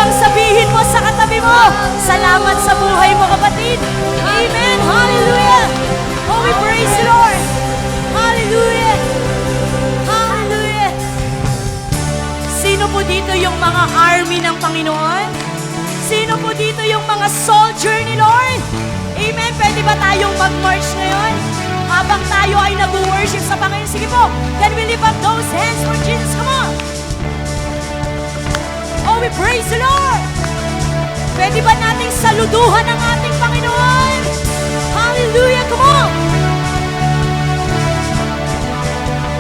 bang sabihin mo sa katabi mo, salamat sa buhay mo, kapatid. Amen. Hallelujah. Oh, we praise you, Lord. Hallelujah. Hallelujah. Sino po dito yung mga army ng Panginoon? Sino po dito yung mga soldier ni Lord? Amen. Pwede ba tayong mag-march ngayon? Habang tayo ay nag-worship sa Panginoon. Sige po, can we lift up those hands for Jesus? Come on. Oh, we praise the Lord. Pwede ba nating saluduhan ang ating Panginoon? Hallelujah, come on.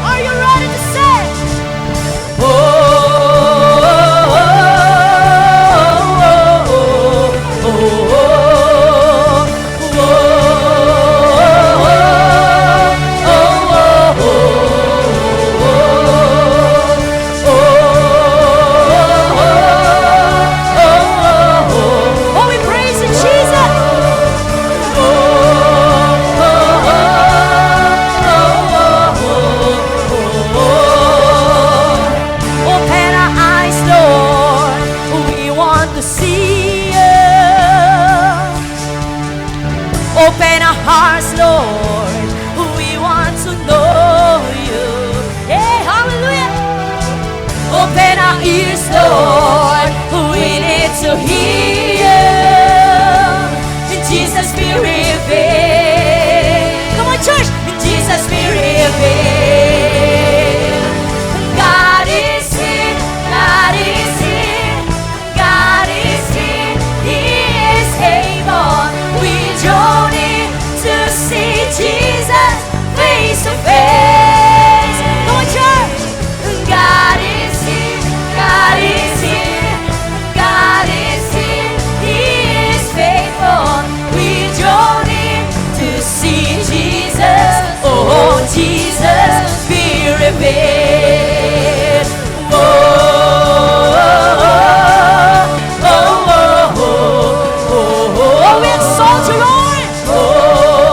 Are you ready to sing? Open our hearts, Lord. We want to know you. Hey, hallelujah. Open our ears, Lord. We need to hear you. Jesus, be revealed. Come on, church. Jesus, be revealed. God is here. God is here. God is here. He is able. We join to see Jesus face to face. Come on, church. God is here. God is here. God is here. He is faithful. We join to see Jesus. Oh, Jesus, be revealed. Oh, we exalt you, Lord.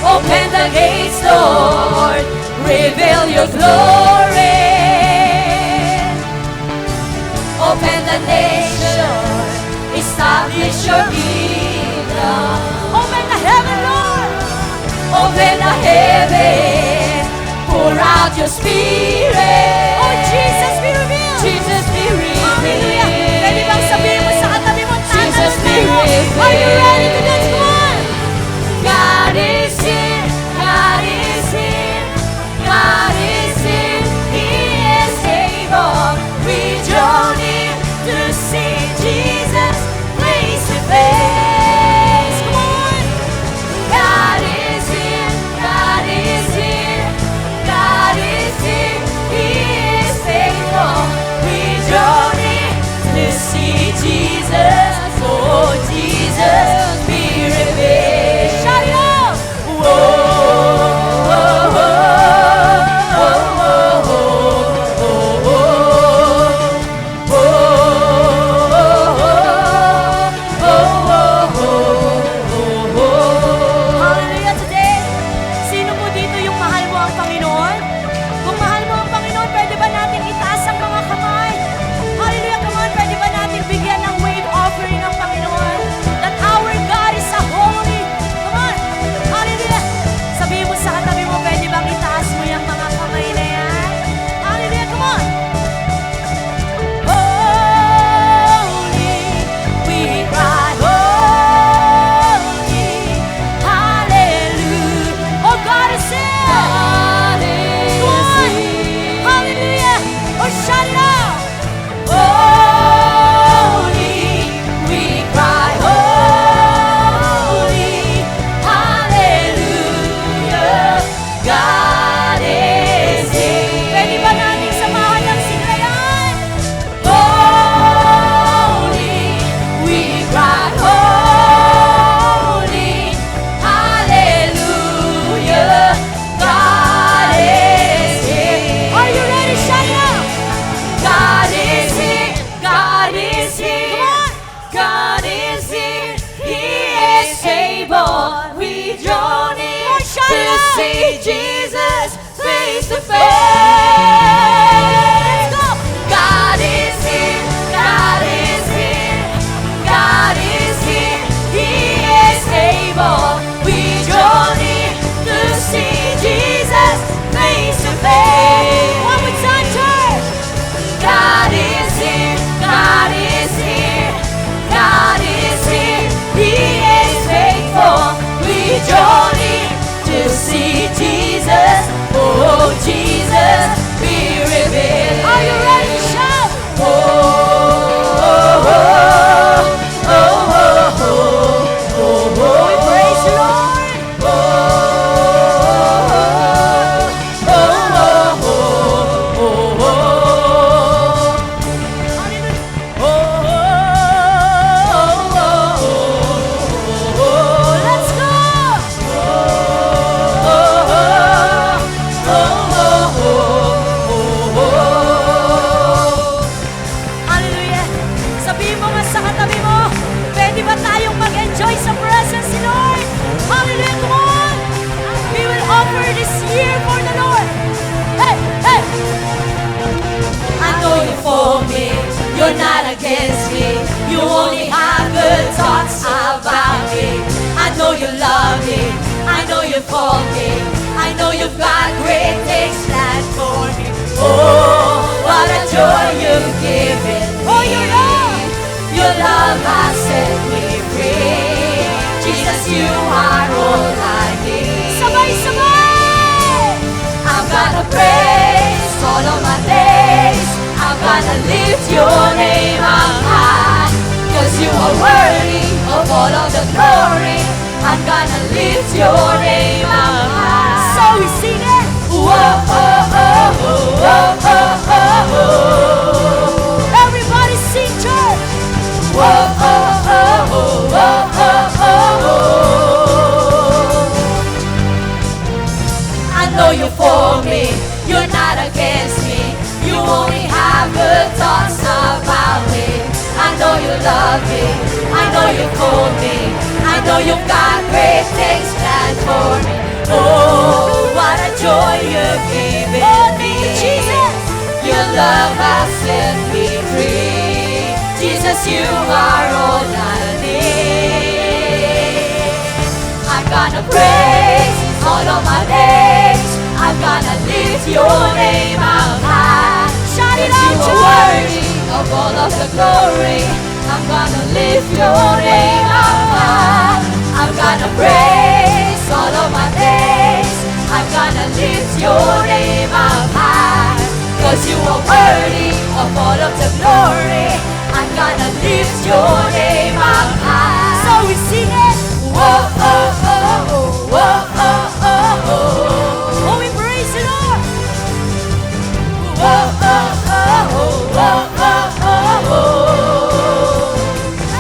Open the gates, Lord, reveal your glory. Open the nation, establish your kingdom. Open the heaven, Lord. Open the heaven, pour out your spirit. Oh, Jesus, be revealed. Jesus, be Hallelujah. Pwede bang sabihin mo revealed. sa katabi mo, Jesus, be tatanong tayo. revealed. Are you ready to dance? Come on. God is here, God is here, God is here, He is able. We join in to see Jesus face to face. Come on. God is here, God is here, God is here, He is faithful. We join in to see Jesus, oh Jesus, be revealed. Shout it out. Hallelujah today. Sino po dito yung mahal mo ang Panginoon? Kung mahal mo ang Panginoon, pwede ba natin itaas ang mga kamay? Hallelujah, come on. Pwede ba natin bigyan ng wave offering ang Panginoon? That our God is a holy. Come on. Hallelujah. Sabihin mo sa katabi mo, pwede bang itaas mo yung mga kamay na yan? Hallelujah, come on. Holy, we cry, holy, hallelujah. Oh, God is here. God is Come on. here. Hallelujah. Oh, shout it out. Holy, we cry, holy, hallelujah. God is here. Pwede ba nating samahan ng siglayan? Holy, we cry, holy, hallelujah. God is here. Are you ready? Shout it out. God is here. God is here. Come on. God is here. He is able. We join in Come on, shout to it out. see Jesus face face to face. Let's go. God is here, God is here, God is here, He is able. We journey to see Jesus face to face. One more time, church. God is here, God is here, God is here, He is faithful. We journey to see Jesus, oh Jesus, be revealed. Are you ready to shout? Oh, oh, oh, oh, oh, oh, oh, We praise you, Lord. Let's go. Hallelujah. Sabihin mo nga sa katabi mo, pwede ba tayong mag-enjoy sa presence ni Lord? Hallelujah, come on. We will offer this year for the Lord. Hey, hey. I know you're for me, you're not against me. You only have good thoughts about me. I know you love me, I know you're for me. I know you've got great things planned for me. Oh, what a joy you've given me. Oh, your love. Your love has set me free. Jesus, you are all I need. Sabay, sabay. I'm gonna praise all of my days. I'm gonna lift your name up high, 'cause you are worthy of all of the glory. I'm gonna lift your name up high. So we sing it. Whoa, oh, oh, oh, oh, oh, oh. Everybody sing, church. Whoa, oh, oh, oh, oh, oh, oh. I know you're for me, you're not against me. You only have good thoughts about me. I know you love me, I know you're for me. I know you've got great things planned for me. Oh, what a joy you've given Oh, me. thank you, Jesus. Your love has set me free. Jesus, you are all I need. I'm gonna praise all of my days. I'm gonna lift your name up high. Shout it 'Cause out, you are church. worthy of all of the glory. I'm gonna lift your name up high. I'm gonna praise all of my days. I'm gonna lift your name up high. 'Cause you are worthy of all of the glory. I'm gonna lift your name up high. So we sing it. Whoa, oh, oh, oh, whoa, oh, oh, oh. Oh, we praise you, Lord. Whoa, oh, oh, oh, oh, oh, oh.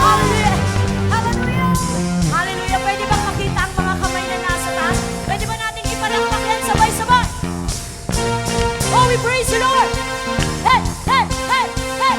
Hallelujah. Hallelujah. Hallelujah. Pwede bang makita ang mga kamay na nasa taas? Pwede ba natin ipalakpak yan sabay-sabay? Oh, we praise you, Lord. Hey, hey, hey, hey.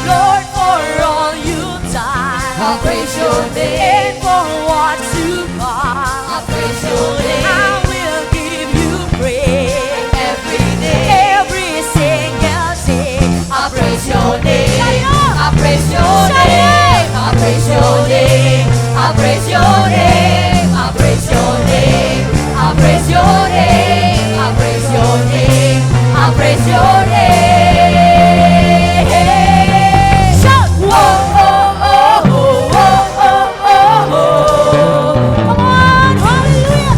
Lord, for all you've done, I'll praise your name. And for what you are, I'll praise your I name will give you praise. every day. Every single day. I'll praise your name. Shout it up. I'll praise your Shout it name. I'll praise your name. I'll praise your name. I'll praise your name. I'll praise your name. I'll praise your name. I'll praise your name. Shout. Whoa, oh, oh, oh, oh, oh, oh, oh. Come on. Hallelujah.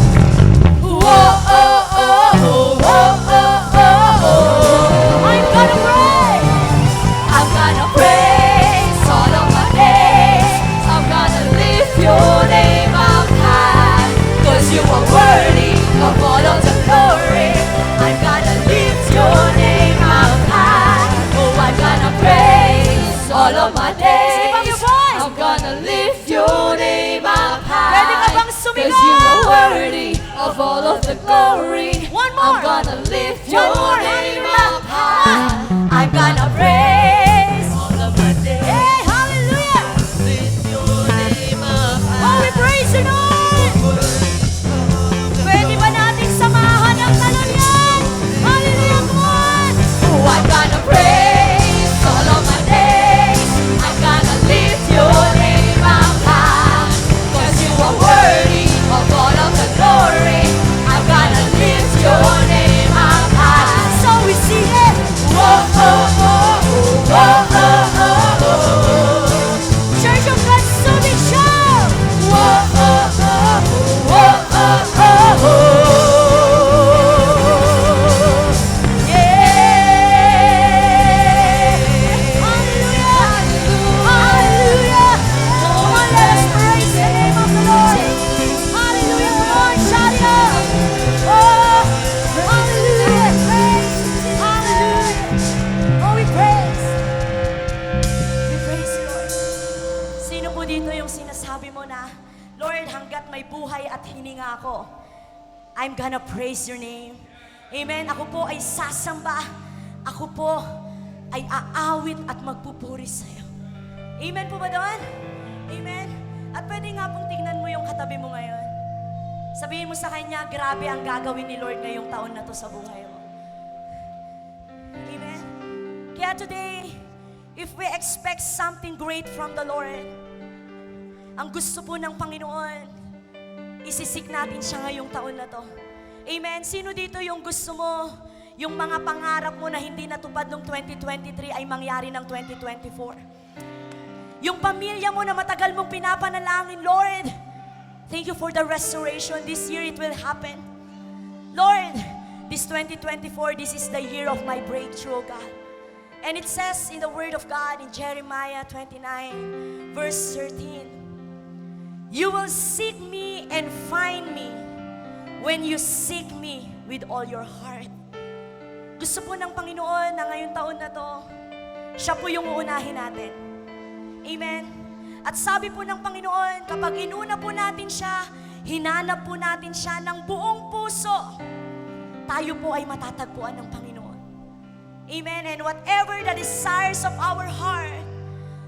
Whoa, oh, oh, oh, oh, oh, oh. I'm gonna pray. I'm gonna praise all of my days. I'm gonna lift your name up high, 'cause you are worthy of all of the glory. I'm gonna lift your name up high. Oh, I'm gonna praise all of my days. Lift up your voice. I'm gonna lift your name up high. Pwede ka bang sumigaw? 'Cause you are worthy of all of the glory. One more. I'm gonna lift One your more. name Hallelujah. up high. I'm gonna praise all of my days. Hey, hallelujah. Lift your name up Oh, we high. praise you, Lord. at hininga ko, I'm gonna praise your name. Amen. Ako po ay sasamba. Ako po ay aawit at magpupuri sa'yo. Amen po ba doon? Amen. At pwede nga pong tingnan mo yung katabi mo ngayon. Sabihin mo sa kanya, grabe ang gagawin ni Lord ngayong taon na to sa buhay mo. Amen. Kaya today, if we expect something great from the Lord, ang gusto po ng Panginoon, isisik natin siya ngayong taon na to. Amen. Sino dito yung gusto mo, yung mga pangarap mo na hindi natupad noong 2023 ay mangyari ng 2024? Yung pamilya mo na matagal mong pinapanalangin, Lord, thank you for the restoration. This year it will happen. Lord, this 2024, this is the year of my breakthrough, God. And it says in the Word of God in Jeremiah 29, verse 13, you will seek me and find me when you seek me with all your heart. Gusto po ng Panginoon na ngayong taon na to, siya po yung uunahin natin. Amen. At sabi po ng Panginoon, kapag inuna po natin siya, hinanap po natin siya ng buong puso, tayo po ay matatagpuan ng Panginoon. Amen. And whatever the desires of our heart,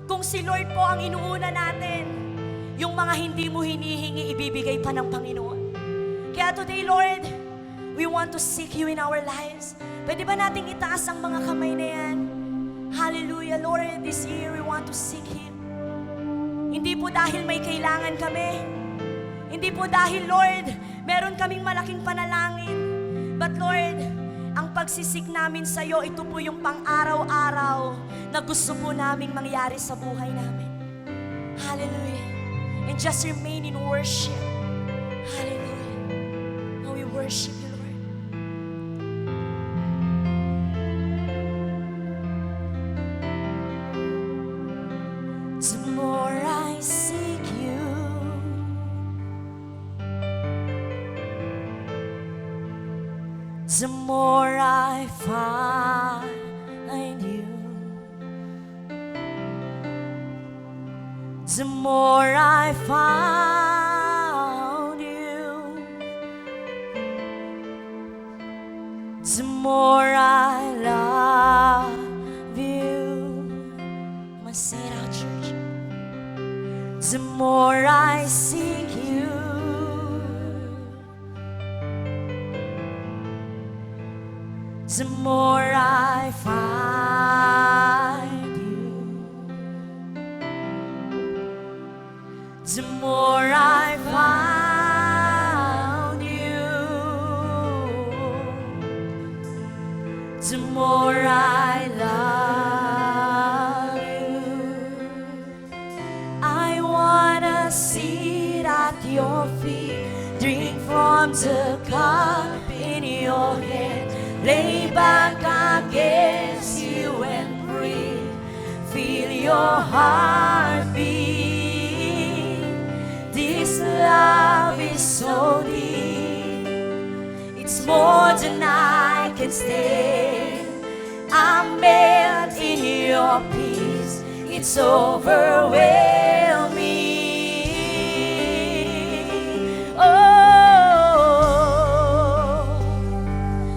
kung si Lord po ang inuuna natin, yung mga hindi mo hinihingi, ibibigay pa ng Panginoon. Kaya today, Lord, we want to seek you in our lives. Pwede ba nating itaas ang mga kamay na yan? Hallelujah, Lord, this year we want to seek Him. Hindi po dahil may kailangan kami. Hindi po dahil, Lord, meron kaming malaking panalangin. But Lord, ang pagsisik namin sa iyo, ito po yung pang-araw-araw na gusto po naming mangyari sa buhay namin. Hallelujah. And just remain in worship. Hallelujah. Oh, we worship you, Lord. The more I seek you, the more I find you, the more I found you, the more I love you. I'm gonna say it out, church. The more I seek you, the more I find you, the more I found you, the more I love you. I wanna sit at your feet, drink from the cup in your hand, lay back against you and breathe. Feel your heartbeat. This love is so deep. It's more than I can stand. I'm melt in your peace. It's overwhelming.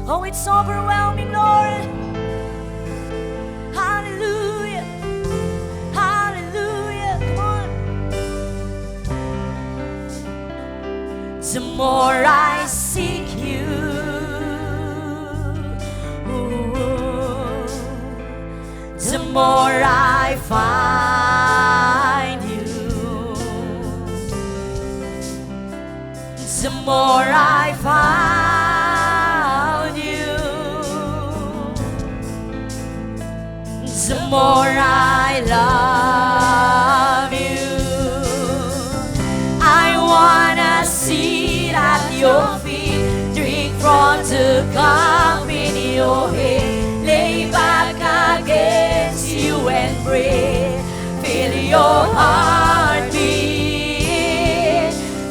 Oh, it's overwhelming, Lord. Hallelujah. Hallelujah. Come on. The more I seek you, the more I find you, the more I found you, the more I love you. I wanna sit at your feet, drink from the cup in your hand, lay back against you and breathe. Feel your heartbeat.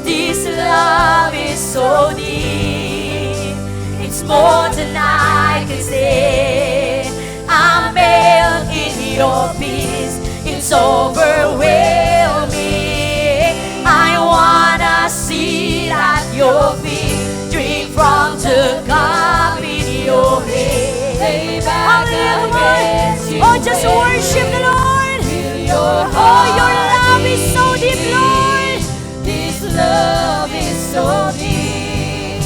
This love is so deep. It's more than I can say. I'm melt in your peace. It's overwhelming. I wanna sit your feet. Drink from the cup in your hand. Lay back against you. Oh, just worship the Lord. Feel your Oh, heart your love is so deep, Lord. This love is so deep.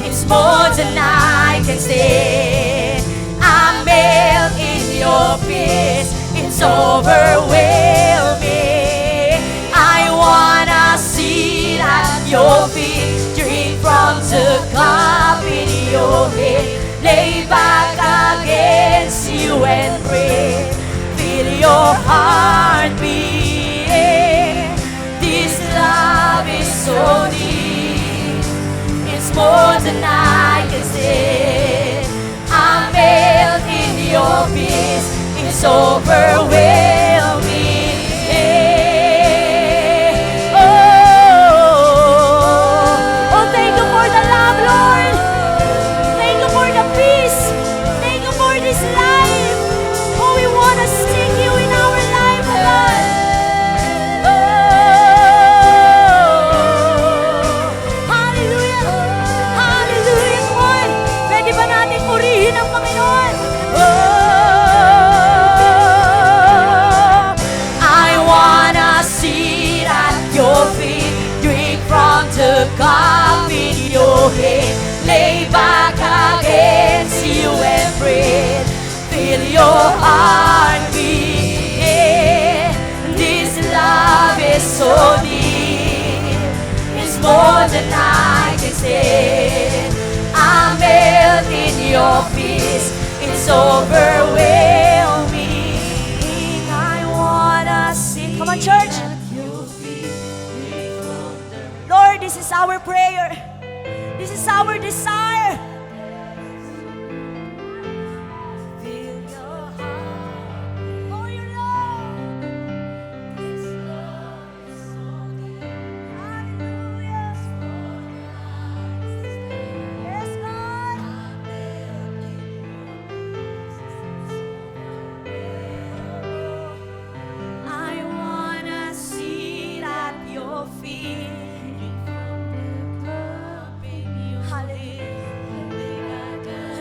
It's more than I can say. I'm melt in your peace. It's overwhelming. I wanna sit at your feet. Drink from the cup in your hand. Lay back against you and pray. Feel your heart beat. This love is so deep. It's more than I can say. I'm melt in your peace. It's overwhelming. Oh, thank you for the love, Lord. Thank you for the peace. Thank you for this life. Oh, we want to seek you in our life, oh God. Hallelujah! Hallelujah! Come on! Pwede ba natin purihin ang Panginoon? I wanna sit at your feet. Drink from the cup in your hand. Lay back against you and breathe. Feel your heart beat. This love is so deep. It's more than I can say. I'm melt in your peace. It's overwhelming. I wanna sing. Come on, church. Lord, this is our prayer. This is our desire. Feel your heart. Oh, your love. This love is so deep. Hallelujah. Yes, God. I wanna sit at your feet. Hallelujah.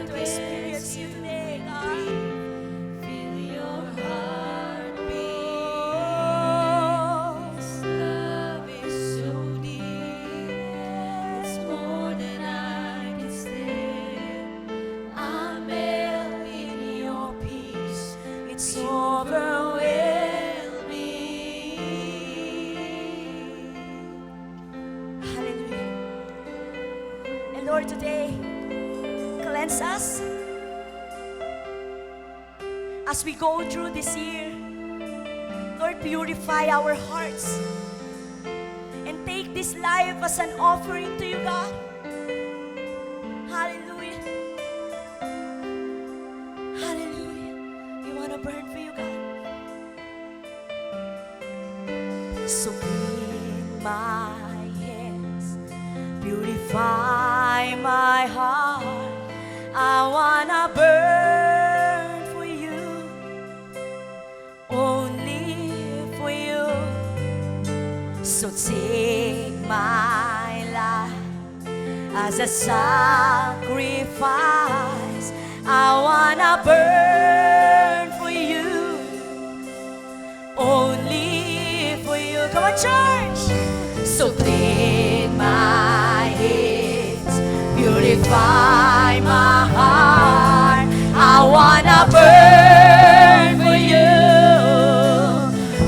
To experience you today, God. Feel your heart beat. This love is so deep. It's more than I can stand. I'm melt in your peace. It's overwhelming. Hallelujah. And Lord, today, cleanse us as we go through this year. Lord, purify our hearts and take this life as an offering to you, God. Hallelujah. Hallelujah. We want to burn for you, God. So clean my hands, purify my heart. I wanna burn for you, only for you. So take my life as a sacrifice. I wanna burn for you, only for you. Come on, church. So clean my hands, purify my heart. I wanna burn for you,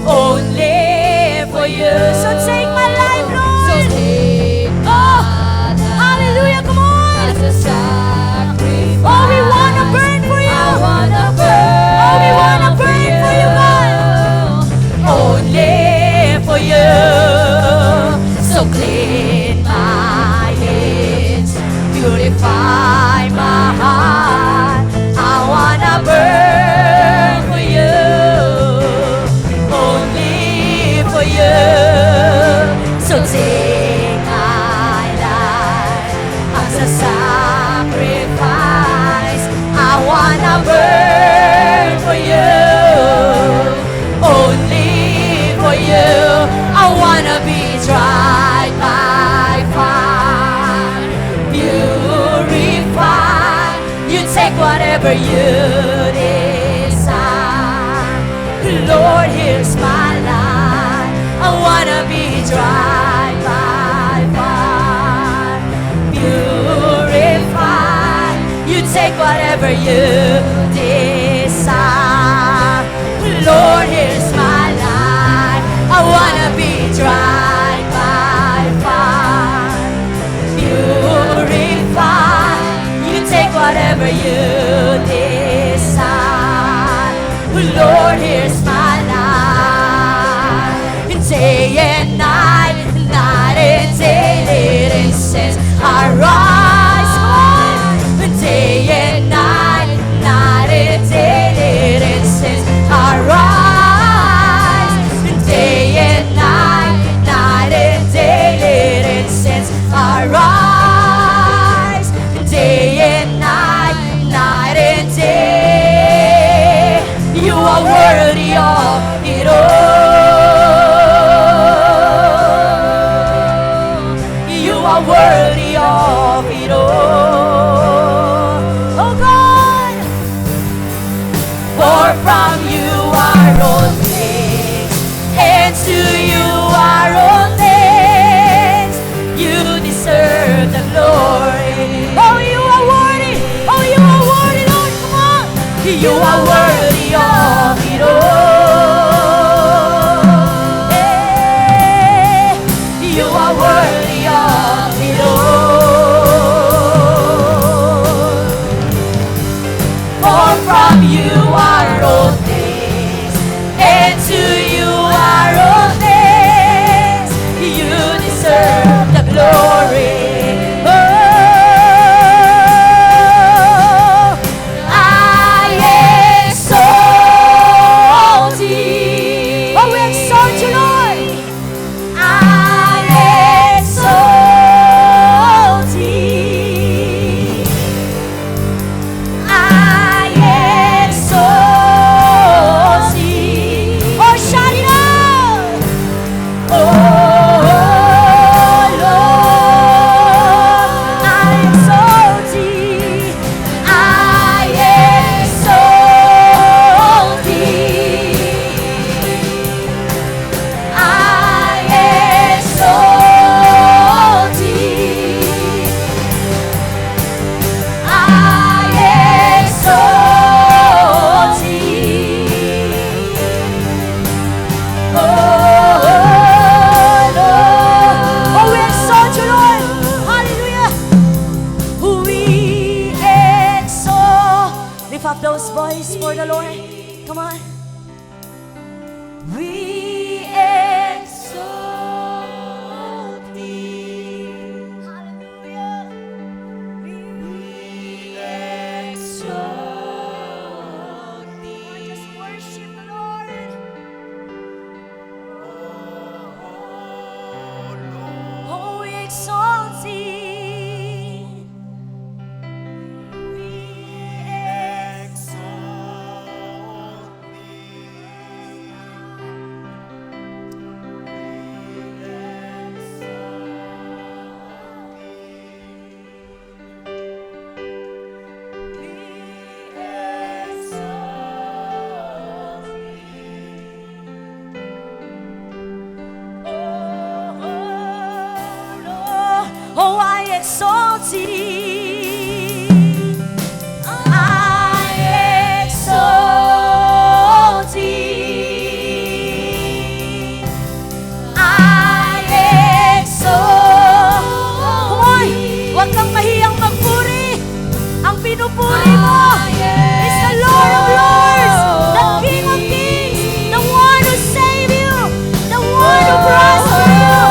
only for you. So take my life, So Lord. take Oh, hallelujah, come on. as a sacrifice. Oh, we wanna burn for you. I wanna burn. Oh, we wanna burn for you, God. Only for you. So clean whatever you desire. Lord, here's my life. I wanna be tried by fire. Purified. You take whatever you desire. Lord, here's my life. I wanna be tried by fire. Purified. You take whatever you desire. Lord, here's my life. Day and night, night and day, let incense arise. Day and night, night and day, let incense arise. Day and night, night and day, let incense arise. Day and night, night and day, you are worthy of it all. You are worthy of it all. Oh God, for from you are all things, and to you are all things. You deserve the glory. Oh, you are worthy. Oh, you are worthy, Lord. Come on. You are worthy of it all. Hey, you are worthy of it all. For from you are all things, and to you are all things. You deserve the glory. Oh, I exalt thee. Oh, we exalt you, Lord. I exalt thee. I exalt thee. Oh, shout it out. Oh, Lord, I exalt thee. I exalt thee. I exalt thee. I exalt thee. Oh, Lord. Oh, we exalt you, Lord. Hallelujah. We exalt. Lift up those voices for the Lord. Come on. We exalt thee. Hallelujah. We exalt thee. Just worship the Lord. Oh, we exalt thee. We exalt Oh, I exalt thee. I exalt thee. I exalt. Hoy, huwag kang mahiyang magpuri. Ang pinupuri mo is the Lord of Lords, the King of Kings, the one who saved you, the one who prospered you.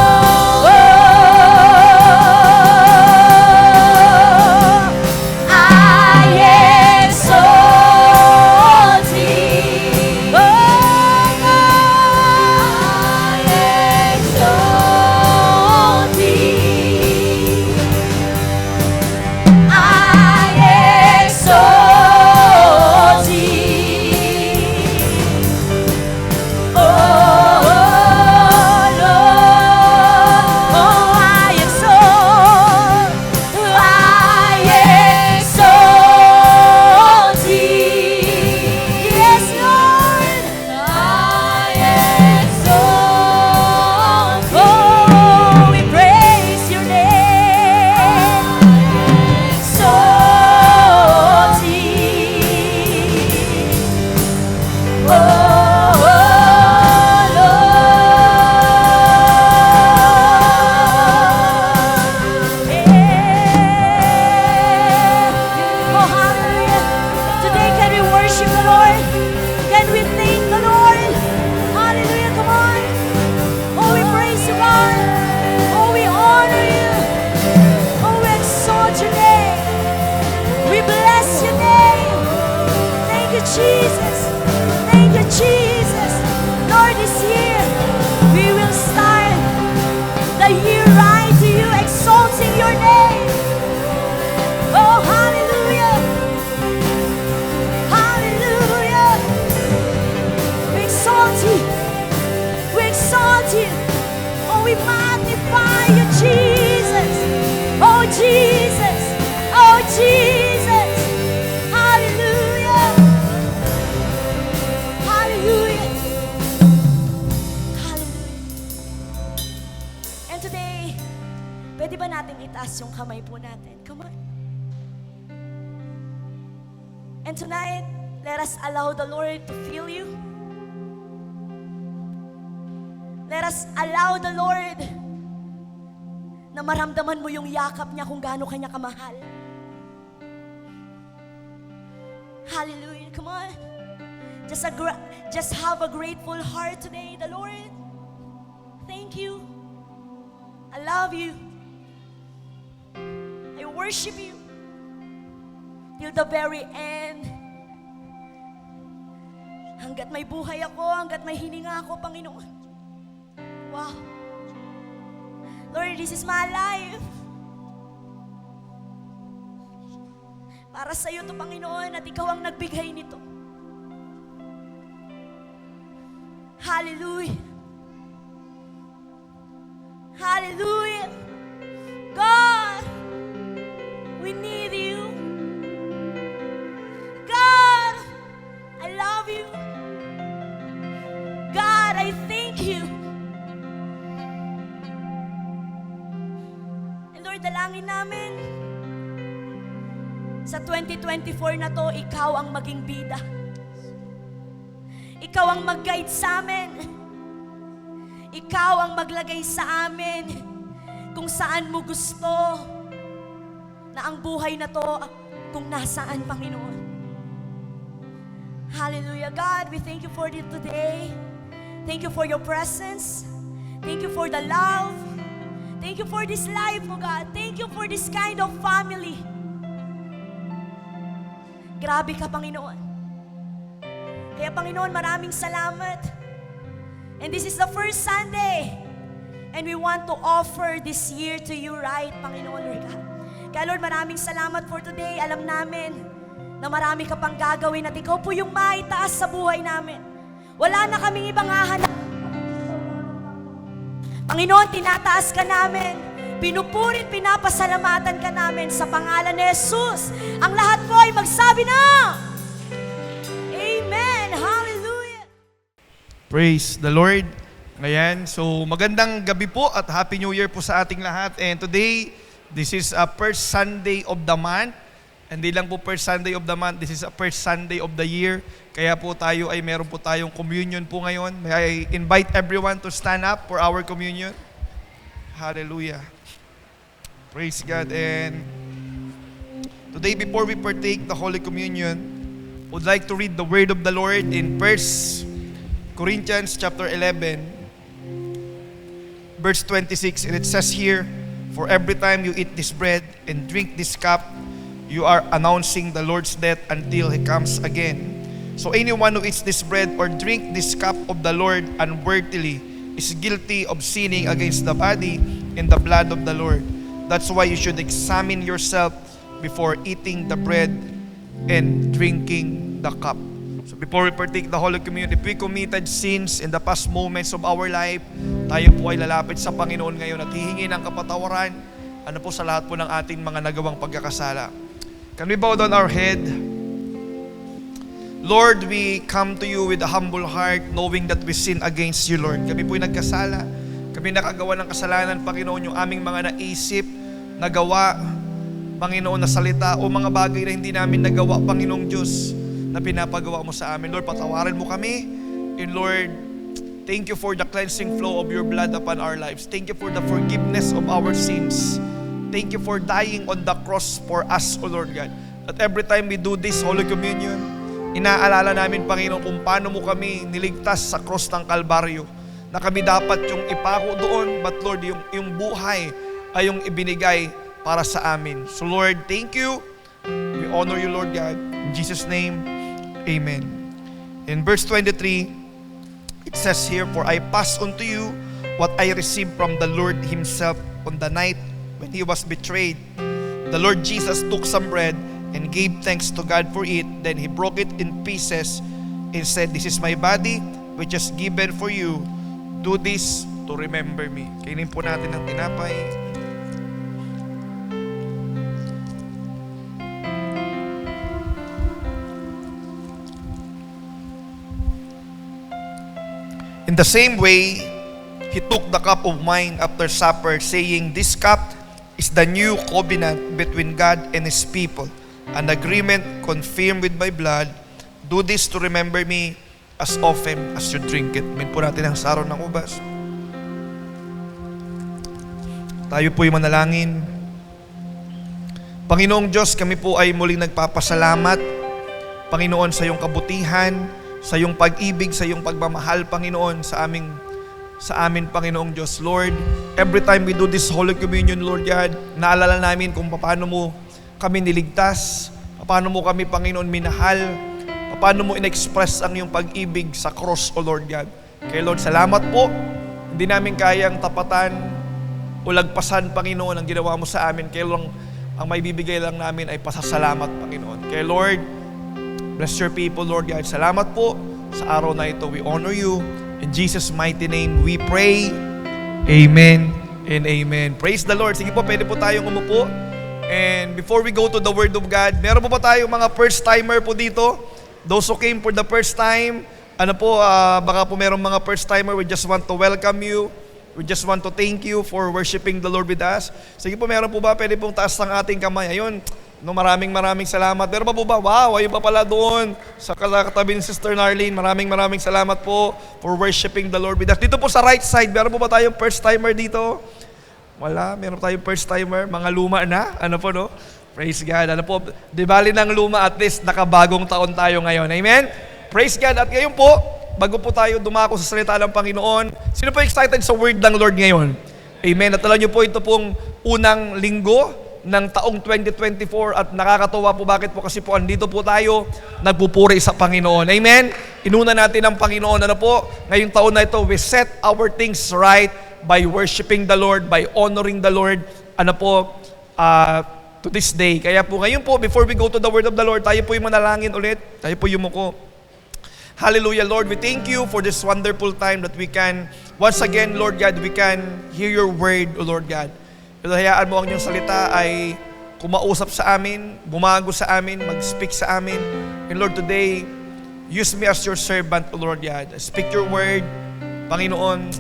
Jesus. Thank you, Jesus. Lord, this year, we will start the year right to you, exalting your name. Oh, hallelujah. Hallelujah. We exalt you. We exalt you. Oh, we magnify you, Jesus. Oh, Jesus. Oh, Jesus. Hallelujah. Hallelujah. Hallelujah. And today, pwede ba natin itaas yung kamay po natin? Come on. And tonight, let us allow the Lord to fill you. Let us allow the Lord na maramdaman mo yung yakap niya kung gaano kanya kamahal. Hallelujah. Come on. Just have a grateful heart today. The Lord, thank you. I love you. I worship you till the very end. Hanggat may buhay ako, hanggat may hininga ako, Panginoon. Wow. Lord, this is my life. Para sa iyo to, Panginoon, at ikaw ang nagbigay nito. Hallelujah. Hallelujah. God, we need you. God, I love you. God, I thank you. And Lord, dalangin namin sa 2024 na to, ikaw ang maging bida. Ikaw ang mag-guide sa amin. Ikaw ang maglagay sa amin kung saan mo gusto na ang buhay na to, kung nasaan, Panginoon. Hallelujah. God, we thank you for today. Thank you for your presence. Thank you for the love. Thank you for this life, oh God. Thank you for this kind of family. Grabe ka, Panginoon. Kaya, Panginoon, maraming salamat. And this is the first Sunday. And we want to offer this year to you, right, Panginoon, Lord God. Kaya, Lord, maraming salamat for today. Alam namin na marami ka pang gagawin at ikaw po yung maitaas sa buhay namin. Wala na kaming ibang hahanap. Panginoon, tinataas ka namin. Pinupurit, pinapasalamatan ka namin sa pangalan ni Jesus. Ang lahat po ay magsabi na, Amen. Hallelujah. Praise the Lord. Ayan, so magandang gabi po at Happy New Year po sa ating lahat. And today, this is a first Sunday of the month. Hindi lang po first Sunday of the month, this is a first Sunday of the year. Kaya po tayo ay meron po tayong communion po ngayon. May I invite everyone to stand up for our communion. Hallelujah. Praise God. And today, before we partake the Holy Communion, would like to read the word of the Lord in 1 Corinthians chapter 11, verse 26. And it says here, "For every time you eat this bread and drink this cup, you are announcing the Lord's death until He comes again. So anyone who eats this bread or drink this cup of the Lord unworthily is guilty of sinning against the body and the blood of the Lord. That's why you should examine yourself before eating the bread and drinking the cup." So before we partake the Holy Communion, if we committed sins in the past moments of our life, tayo po ay lalapit sa Panginoon ngayon at hihingi ng kapatawaran sa lahat po ng ating mga nagawang pagkakasala. Can we bow down our head? Lord, we come to you with a humble heart, knowing that we sin against you, Lord. Kami po'y nagkasala. Kami nakagawa ng kasalanan, Panginoon, yung aming mga naisip, nagawa, Panginoon, na salita, o mga bagay na hindi namin nagawa, Panginoong Diyos, na pinapagawa mo sa amin. Lord, patawarin mo kami. And Lord, thank you for the cleansing flow of your blood upon our lives. Thank you for the forgiveness of our sins. Thank you for dying on the cross for us, O Lord God. That every time we do this Holy Communion, inaalala namin, Panginoon, kung paano mo kami niligtas sa cross ng Kalbaryo. Na kami dapat yung ipako doon, but Lord, yung buhay ay yung ibinigay para sa amin. So Lord, thank you. We honor you, Lord God. In Jesus' name, Amen. In verse 23, it says here, "For I pass on to you what I received from the Lord Himself on the night when He was betrayed. The Lord Jesus took some bread and gave thanks to God for it. Then He broke it in pieces and said, 'This is my body, which is given for you. Do this to remember me.'" Kainin po natin ang tinapay. In the same way, He took the cup of wine after supper, saying, "This cup is the new covenant between God and His people, an agreement confirmed with my blood. Do this to remember me as often as you drink it." Min po natin ang saro ng ubas. Tayo po'y manalangin. Panginoong Diyos, kami po ay muling nagpapasalamat, Panginoon, sa iyong kabutihan, sa iyong pag-ibig, sa iyong pagmamahal, Panginoon, sa amin, Panginoong Diyos. Lord, every time we do this Holy Communion, Lord God, naalala namin kung paano mo kami niligtas, paano mo kami, Panginoon, minahal, paano mo in-express ang iyong pag-ibig sa cross, O Lord God. Kaya Lord, salamat po. Hindi namin kayang tapatan o lagpasan, Panginoon, ang ginawa mo sa amin. Kaya lang, ang may bibigay lang namin ay pasasalamat, Panginoon. Kaya Lord, bless your people, Lord God. Salamat po sa araw na ito. We honor you. In Jesus' mighty name, we pray. Amen and amen. Praise the Lord. Sige po, pwede po tayong umupo. And before we go to the Word of God, meron po ba tayong mga first-timer po dito? Those who came for the first time, baka po merong mga first-timer, we just want to welcome you. We just want to thank you for worshiping the Lord with us. Sige po, meron po ba? Pwede pong taas ng ating kamay. Ayun. Maraming salamat. Meron pa po ba? Wow, ayun pa pala doon sa katabi ni Sister Narlene. Maraming salamat po for worshiping the Lord with us. Dito po sa right side, meron po ba tayong first timer dito? Wala, meron tayong first timer. Mga luma na, no? Praise God. Di bali ng luma, at least nakabagong taon tayo ngayon. Amen? Praise God. At ngayon po, bago po tayo dumako sa salita ng Panginoon, sino po excited sa word ng Lord ngayon? Amen. At alam niyo po, ito pong unang linggo ng taong 2024 at nakakatuwa po. Bakit po? Kasi po andito po tayo nagpupuri sa Panginoon. Amen? Inuna natin ang Panginoon. Ngayong taon na ito, we set our things right by worshiping the Lord, by honoring the Lord, to this day. Kaya po ngayon po, before we go to the word of the Lord, tayo po yung manalangin ulit. Tayo po yumuko. Hallelujah, Lord. We thank you for this wonderful time that we can, once again, Lord God, we can hear your word, O Lord God. Hayaan mo ang iyong salita ay kumausap sa amin, bumago sa amin, mag-speak sa amin. And Lord, today, use me as your servant, O Lord God. Speak your word. Panginoon,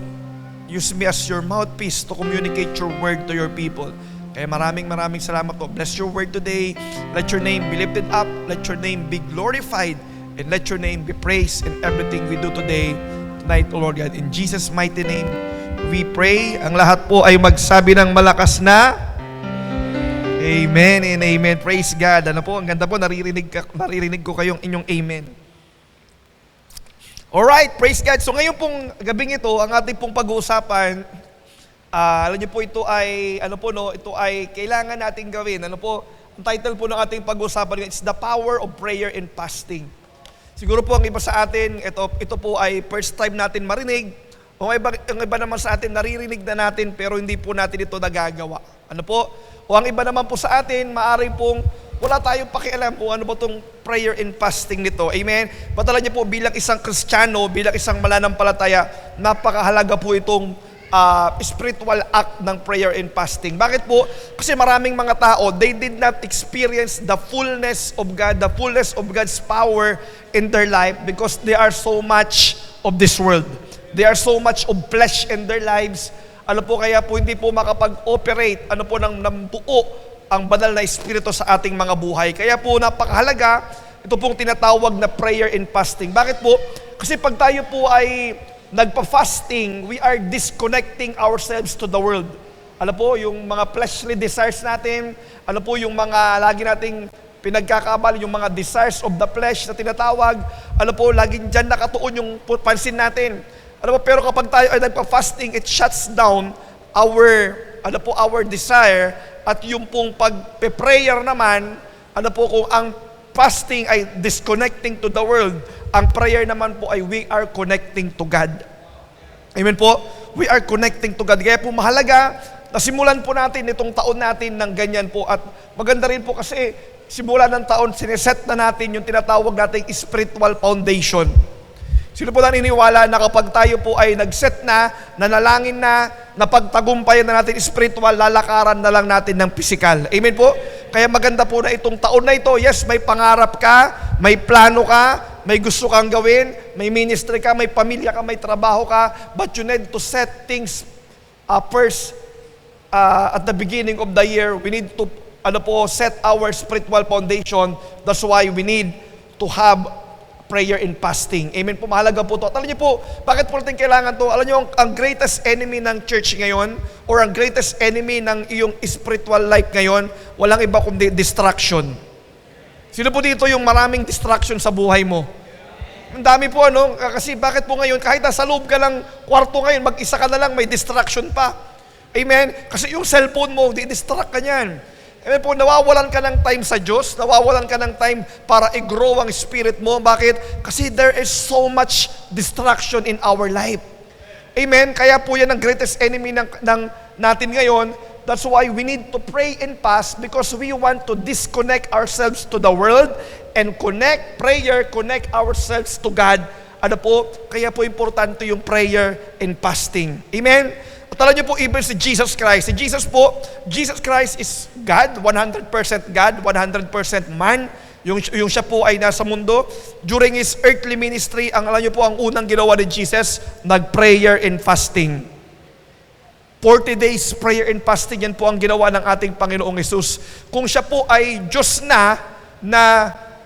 use me as your mouthpiece to communicate your word to your people. Kaya maraming salamat po. Bless your word today. Let your name be lifted up. Let your name be glorified. And let your name be praised in everything we do today, tonight, O Lord God. In Jesus' mighty name, we pray. Ang lahat po ay magsabi ng malakas na Amen and amen. Praise God. Ang ganda po, naririnig ko kayong inyong amen. Alright, praise God. So ngayon pong gabing ito, ang ating pong pag-uusapan, alam niyo po, ito ay kailangan nating gawin. Ang title po ng ating pag-uusapan is The Power of Prayer and Fasting. Siguro po ang iba sa atin, ito po ay first time natin marinig. Ang iba naman sa atin, naririnig na natin pero hindi po natin ito nagagawa. O ang iba naman po sa atin, maaring pong wala tayong pakialam kung ano ba itong prayer and fasting nito. Amen? Patala niyo po, bilang isang Kristiyano, bilang isang mananampalataya, napakahalaga po itong spiritual act ng prayer and fasting. Bakit po? Kasi maraming mga tao, they did not experience the fullness of God, the fullness of God's power in their life because they are so much of this world. They are so much of flesh in their lives. Kaya po hindi po makapag-operate, ng buo ang banal na espiritu sa ating mga buhay. Kaya po napakahalaga, ito pong tinatawag na prayer and fasting. Bakit po? Kasi pag tayo po ay nagpa-fasting, we are disconnecting ourselves to the world. Yung mga fleshly desires natin, yung mga lagi nating pinagkakabal, yung mga desires of the flesh na tinatawag, laging dyan nakatuon yung pansin natin. Pero kapag tayo ay nagpa-fasting, it shuts down our desire, at yung pong pag-prayer naman, kung ang fasting ay disconnecting to the world. Ang prayer naman po ay we are connecting to God. Amen po? We are connecting to God. Kaya po mahalaga, nasimulan po natin itong taon natin ng ganyan po. At maganda rin po kasi simula ng taon, sineset na natin yung tinatawag nating spiritual foundation. Sino po naniniwala na kapag tayo po ay nag-set na, nanalangin na, napagtagumpayan na natin spiritual, lalakaran na lang natin ng physical. Amen po? Kaya maganda po na itong taon na ito, yes, may pangarap ka, may plano ka, may gusto kang gawin, may ministry ka, may pamilya ka, may trabaho ka, but you need to set things first at the beginning of the year. We need to set our spiritual foundation. That's why we need to have prayer and fasting. Amen po, mahalaga po ito. At alam niyo po, bakit po natin kailangan to? Alam niyo, ang greatest enemy ng church ngayon, or ang greatest enemy ng iyong spiritual life ngayon, walang iba kundi distraction. Sino po dito yung maraming distraction sa buhay mo? Ang dami po kasi bakit po ngayon, kahit nasa loob ka lang kwarto ngayon, mag-isa ka na lang, may distraction pa. Amen? Kasi yung cellphone mo, di-distract ka niyan. Amen po, nawawalan ka ng time sa Diyos, nawawalan ka ng time para i-grow ang spirit mo. Bakit? Kasi there is so much distraction in our life. Amen? Kaya po yan ang greatest enemy natin ngayon. That's why we need to pray and fast because we want to disconnect ourselves to the world and connect ourselves to God. Ano po? Kaya po importante yung prayer and fasting. Amen? At alam niyo po, even si Jesus Christ. Jesus Christ is God, 100% God, 100% man. Yung siya po ay nasa mundo. During His earthly ministry, alam niyo po, ang unang ginawa ni Jesus, nag-prayer and fasting. 40 days prayer and fasting, yan po ang ginawa ng ating Panginoong Hesus. Kung siya po ay Diyos na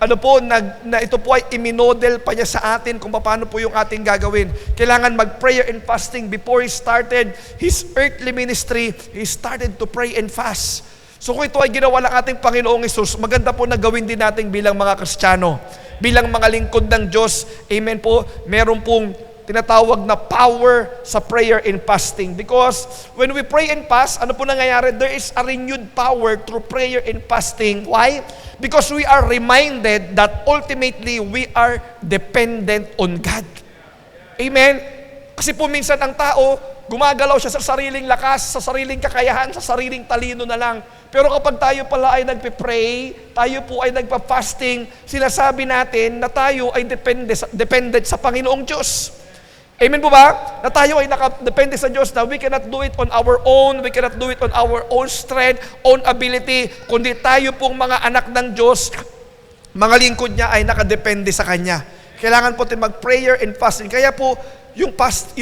ito po ay iminodel pa niya sa atin kung paano po yung ating gagawin. Kailangan mag-prayer and fasting. Before He started His earthly ministry, He started to pray and fast. So kung ito ay ginawa ng ating Panginoong Hesus, maganda po na gawin din natin bilang mga Kristiyano, bilang mga lingkod ng Diyos. Amen po, meron pong tinatawag na power sa prayer and fasting. Because when we pray and fast, ano po nangyayari? There is a renewed power through prayer and fasting. Why? Because we are reminded that ultimately we are dependent on God. Amen? Kasi po minsan ang tao, gumagalaw siya sa sariling lakas, sa sariling kakayahan, sa sariling talino na lang. Pero kapag tayo pala ay nagpe-pray, tayo po ay nagpa-fasting, sinasabi natin na tayo ay dependent sa Panginoong Diyos. Amen po ba? Na tayo ay nakadepende sa Diyos na we cannot do it on our own, we cannot do it on our own strength, own ability, kundi tayo pong mga anak ng Diyos, mga lingkod niya ay nakadepende sa Kanya. Kailangan po tayo mag-prayer and fasting. Kaya po, yung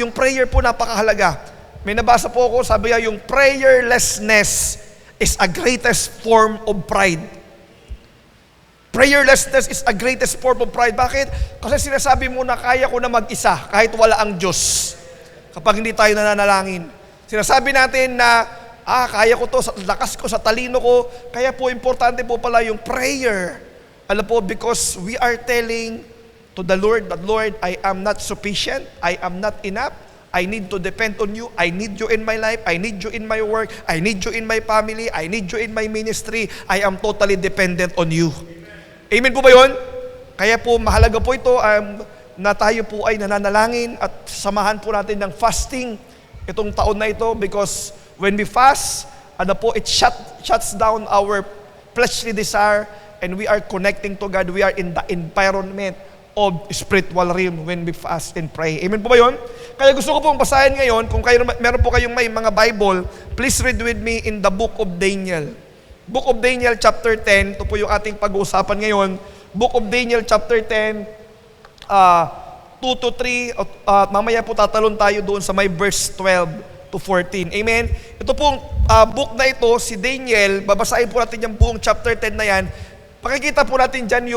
prayer po napakahalaga. May nabasa po ako, sabi niya, yung prayerlessness is a greatest form of pride. Prayerlessness is a greatest form of pride. Bakit? Kasi sinasabi mo na kaya ko na mag-isa kahit wala ang Diyos. Kapag hindi tayo nananalangin. Sinasabi natin na, kaya ko to, sa lakas ko, sa talino ko. Kaya po, importante po pala yung prayer. Alam po, because we are telling to the Lord that, Lord, I am not sufficient. I am not enough. I need to depend on you. I need you in my life. I need you in my work. I need you in my family. I need you in my ministry. I am totally dependent on you. Amen po ba yun? Kaya po mahalaga po ito na tayo po ay nananalangin at samahan po natin ng fasting itong taon na ito because when we fast, it shuts down our fleshly desire and we are connecting to God. We are in the environment of spiritual realm when we fast and pray. Amen po ba yun? Kaya gusto ko pong basahin ngayon, kung meron po kayong may mga Bible, please read with me in the book of Daniel. Book of Daniel chapter 10, ito po yung ating pag-uusapan ngayon. Book of Daniel chapter 10, 2 to 3, mamaya po tatalon tayo doon sa may verse 12 to 14. Amen? Ito pong book na ito, si Daniel, babasahin po natin yung buong chapter 10 na yan. Pakikita po natin dyan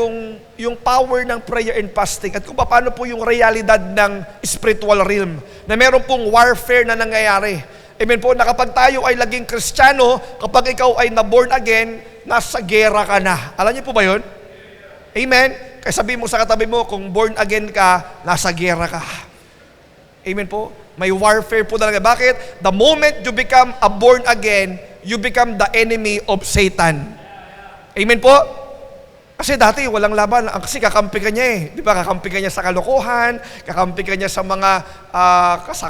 yung power ng prayer and fasting at kung paano po yung realidad ng spiritual realm na meron pong warfare na nangyayari. Amen po, na kapag tayo ay laging Kristiyano, kapag ikaw ay na-born again, nasa gera ka na. Alam niyo po ba yun? Amen? Kaya sabihin mo sa katabi mo, kung born again ka, nasa gera ka. Amen po? May warfare po talaga. Bakit? The moment you become a born again, you become the enemy of Satan. Amen po? Kasi dati walang laban, kasi kakampi ka niya eh. Di ba? Kakampi ka niya sa kalokohan, kakampi ka niya sa mga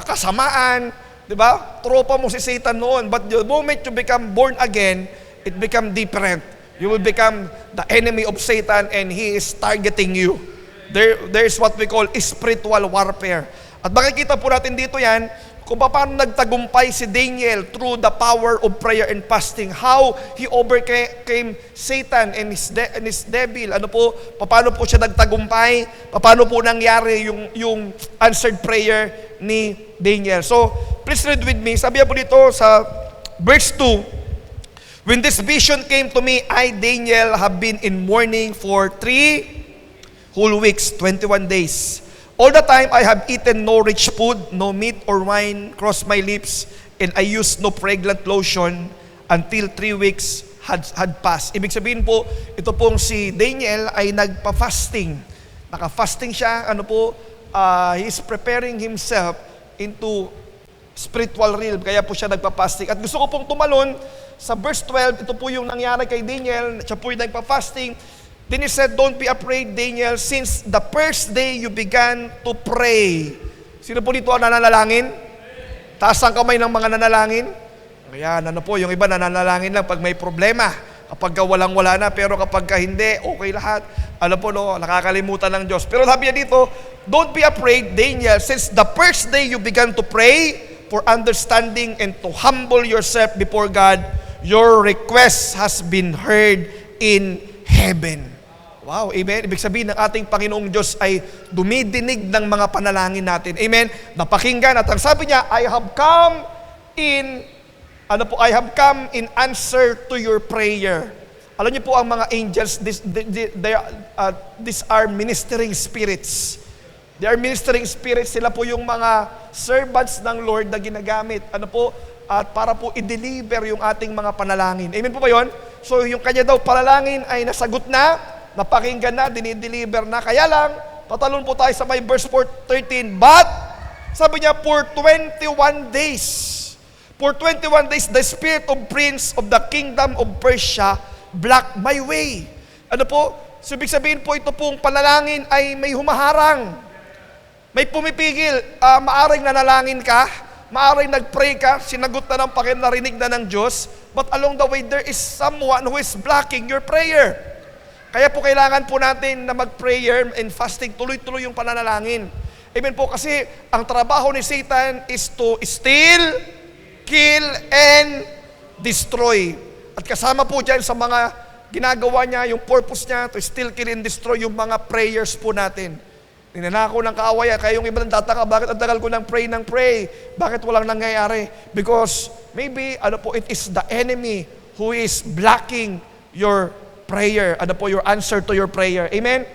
kasamaan. Di ba? Tropa mo si Satan noon. But the moment you become born again, it become different. You will become the enemy of Satan and he is targeting you. There's what we call spiritual warfare. At makikita po natin dito yan, kung paano nagtagumpay si Daniel through the power of prayer and fasting. How he overcame Satan and his devil. Ano po, paano po siya nagtagumpay? Paano po nangyari yung answered prayer ni Daniel. So, please read with me. Sabi po dito sa verse 2, when this vision came to me, I, Daniel, have been in mourning for 3 whole weeks, 21 days. All the time I have eaten no rich food, no meat or wine crossed my lips, and I used no fragrant lotion until 3 weeks had passed. Ibig sabihin po, ito pong si Daniel ay nagpa-fasting. Naka-fasting siya, he is preparing himself into spiritual realm, kaya po siya nagpa-fasting. At gusto ko pong tumalon sa verse 12, ito po yung nangyari kay Daniel, siya po yung nagpa-fasting. Then he said, don't be afraid, Daniel, since the first day you began to pray. Sino po dito ang nananalangin? Taas ang kamay ng mga nanalangin. Ayan, yung iba nananalangin lang pag may problema. Kapag walang-wala na, pero kapag hindi, okay lahat. Nakakalimutan ng Diyos. Pero sabi niya dito, don't be afraid, Daniel, since the first day you began to pray for understanding and to humble yourself before God, your request has been heard in heaven. Wow, amen. Ibig sabihin ng ating Panginoong Diyos ay dumidinig ng mga panalangin natin. Amen. Napakinggan at ang sabi niya, I have come in answer to your prayer. Alam niyo po ang mga angels, these are ministering spirits. They are ministering spirits. Sila po yung mga servants ng Lord na ginagamit. At para po i-deliver yung ating mga panalangin. Amen po ba yun? So yung kanya daw panalangin ay nasagot na, napakinggan na, dinideliver na. Kaya lang, patalon po tayo sa may verse 13. But, sabi niya, for 21 days, the spirit of prince of the kingdom of Persia blocked my way. So, ibig sabihin po, ito pong panalangin ay may humaharang. May pumipigil. Maaring nanalangin ka, maaring nag-pray ka, sinagot na ng Panginoon, narinig na ng Diyos, but along the way, there is someone who is blocking your prayer. Kaya po kailangan po natin na mag-prayer and fasting, tuloy-tuloy yung pananalangin. Amen po, kasi ang trabaho ni Satan is to steal, kill, and destroy. At kasama po dyan sa mga ginagawa niya, yung purpose niya, to steal, kill, and destroy yung mga prayers po natin. Ninanako ng kaawaya, kaya yung iba nagtataka, bakit ang tagal ko ng pray? Bakit walang nangyayari? Because maybe, it is the enemy who is blocking your prayer. Your answer to your prayer. Amen?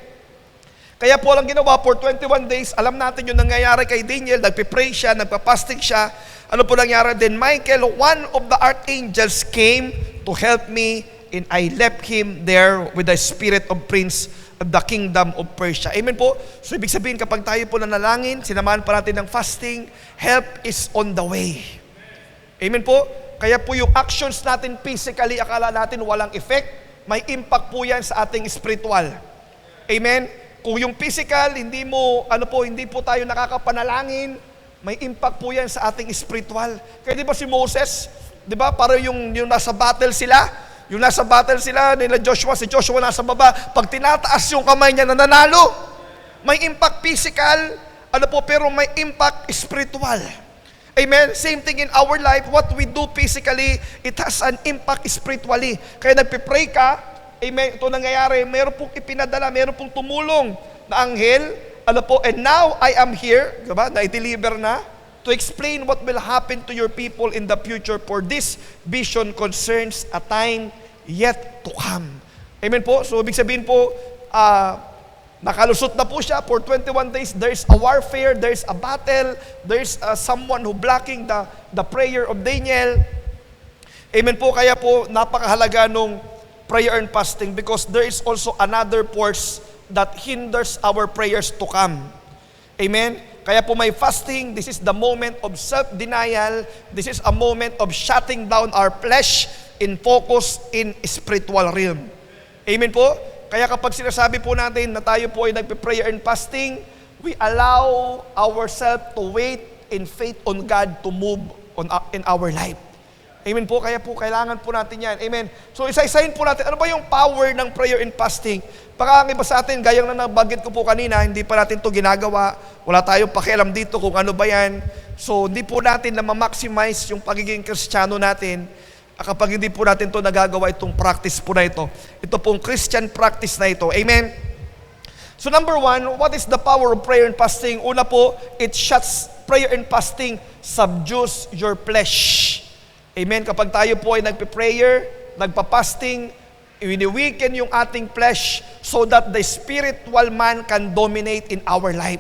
Kaya po lang ginawa for 21 days, alam natin yung nangyayari kay Daniel, nagpipray siya, nagpapasting siya. Ano po nangyari? Then Michael, one of the archangels, came to help me, and I left him there with the spirit of prince of the kingdom of Persia. Amen po? So ibig sabihin, kapag tayo po nanalangin, sinamahan pa natin ng fasting, help is on the way. Amen po? Kaya po yung actions natin physically, akala natin walang effect, may impact po yan sa ating spiritual. Amen? Kung yung physical, hindi po tayo nakakapanalangin, may impact po yan sa ating spiritual. Kaya di ba si Moses, di ba, para yung nasa battle sila nila Joshua, si Joshua nasa baba, pag tinataas yung kamay niya, nananalo. May impact physical, pero may impact spiritual. Amen? Same thing in our life, what we do physically, it has an impact spiritually. Kaya nagpipray ka, amen, ito nangyayari, mayroon pong ipinadala, mayroon pong tumulong na anghel, and now I am here, diba, na-deliver na, to explain what will happen to your people in the future, for this vision concerns a time yet to come. Amen po? So, ibig sabihin po, nakalusot na po siya for 21 days. There's a warfare, there's a battle, there's someone who blocking the prayer of Daniel. Amen po, kaya po napakahalaga nung prayer and fasting because there is also another force that hinders our prayers to come. Amen? Kaya po may fasting, this is the moment of self-denial, this is a moment of shutting down our flesh in focus in spiritual realm. Amen po? Kaya kapag sinasabi po natin na tayo po ay nagpe-prayer and fasting, we allow ourselves to wait in faith on God to move in our life. Amen po, kaya po kailangan po natin yan. Amen. So isa-isahin po natin, ano ba yung power ng prayer and fasting? Baka ang iba sa atin, gayang na nabanggit ko po kanina, hindi pa natin to ginagawa. Wala tayong pakialam dito kung ano ba yan. So hindi po natin na ma-maximize yung pagiging Kristiyano natin kapag hindi po natin to nagagawa itong practice po na ito. Ito pong Christian practice na ito. Amen. So number one, what is the power of prayer and fasting? Una po, prayer and fasting subdues your flesh. Amen. Kapag tayo po ay nagpe-prayer, nagpa-fasting, wini-weaken yung ating flesh so that the spiritual man can dominate in our life.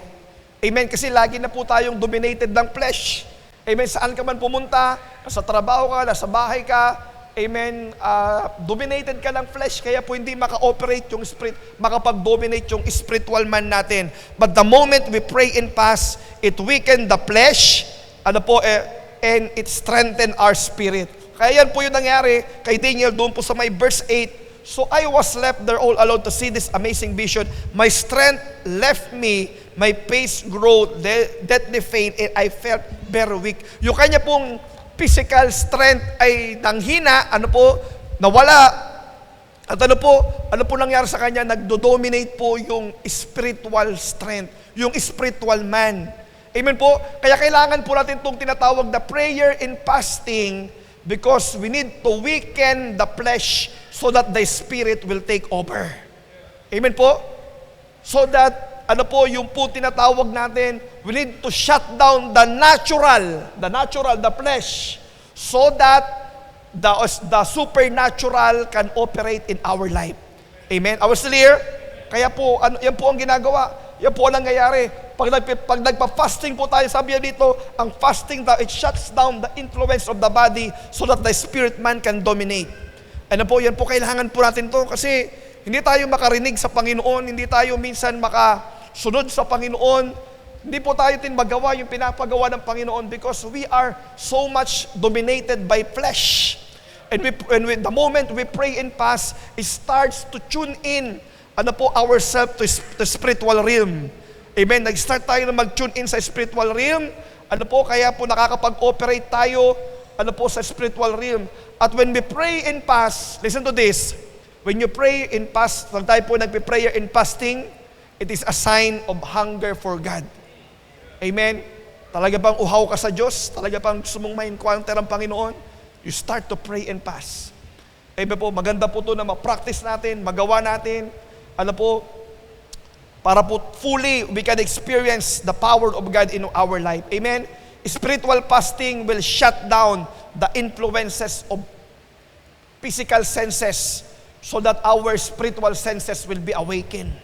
Amen. Kasi lagi na po tayong dominated ng flesh. Amen. Saan ka man pumunta, nasa trabaho ka, nasa bahay ka, amen, dominated ka ng flesh, kaya po hindi maka-operate yung spirit, makapag-dominate yung spiritual man natin. But the moment we pray and fast, it weaken the flesh, and it strengthen our spirit. Kaya yan po yung nangyari kay Daniel doon po sa may verse 8. So I was left there all alone to see this amazing vision. My strength left me, my pace grew deathly faint, and I felt very weak. Yung kanya pong physical strength ay nanghina, nawala. At ano po nangyari sa kanya? Nagdo-dominate po yung spiritual strength, yung spiritual man. Amen po? Kaya kailangan po natin itong tinatawag na prayer and fasting because we need to weaken the flesh so that the spirit will take over. Amen po? So that, yung po tinatawag natin, we need to shut down the flesh, so that the supernatural can operate in our life. Amen? Are we still here? Kaya po, yan po ang ginagawa. Yan po ang nangyayari. Pag nagpa-fasting po tayo, sabi dito, ang fasting it shuts down the influence of the body so that the spirit man can dominate. Yan po kailangan po natin to kasi hindi tayo makarinig sa Panginoon, hindi tayo minsan makasunod sa Panginoon, hindi po tayo magawa yung pinapagawa ng Panginoon because we are so much dominated by flesh. And the moment we pray and fast, it starts to tune in ourselves to spiritual realm. Amen. Nag-start tayo na mag-tune in sa spiritual realm. Kaya po nakakapag-operate tayo sa spiritual realm. At when we pray and fast, listen to this. When you pray and fast, pag tayo po nagpe-prayer and fasting, it is a sign of hunger for God. Amen. Talaga bang uhaw ka sa Diyos? Talaga bang gusto mong ma-encounter ang Panginoon? You start to pray and fast. Amen po, maganda po ito na ma-practice natin, magawa natin. Para po fully we can experience the power of God in our life. Amen? Spiritual fasting will shut down the influences of physical senses so that our spiritual senses will be awakened.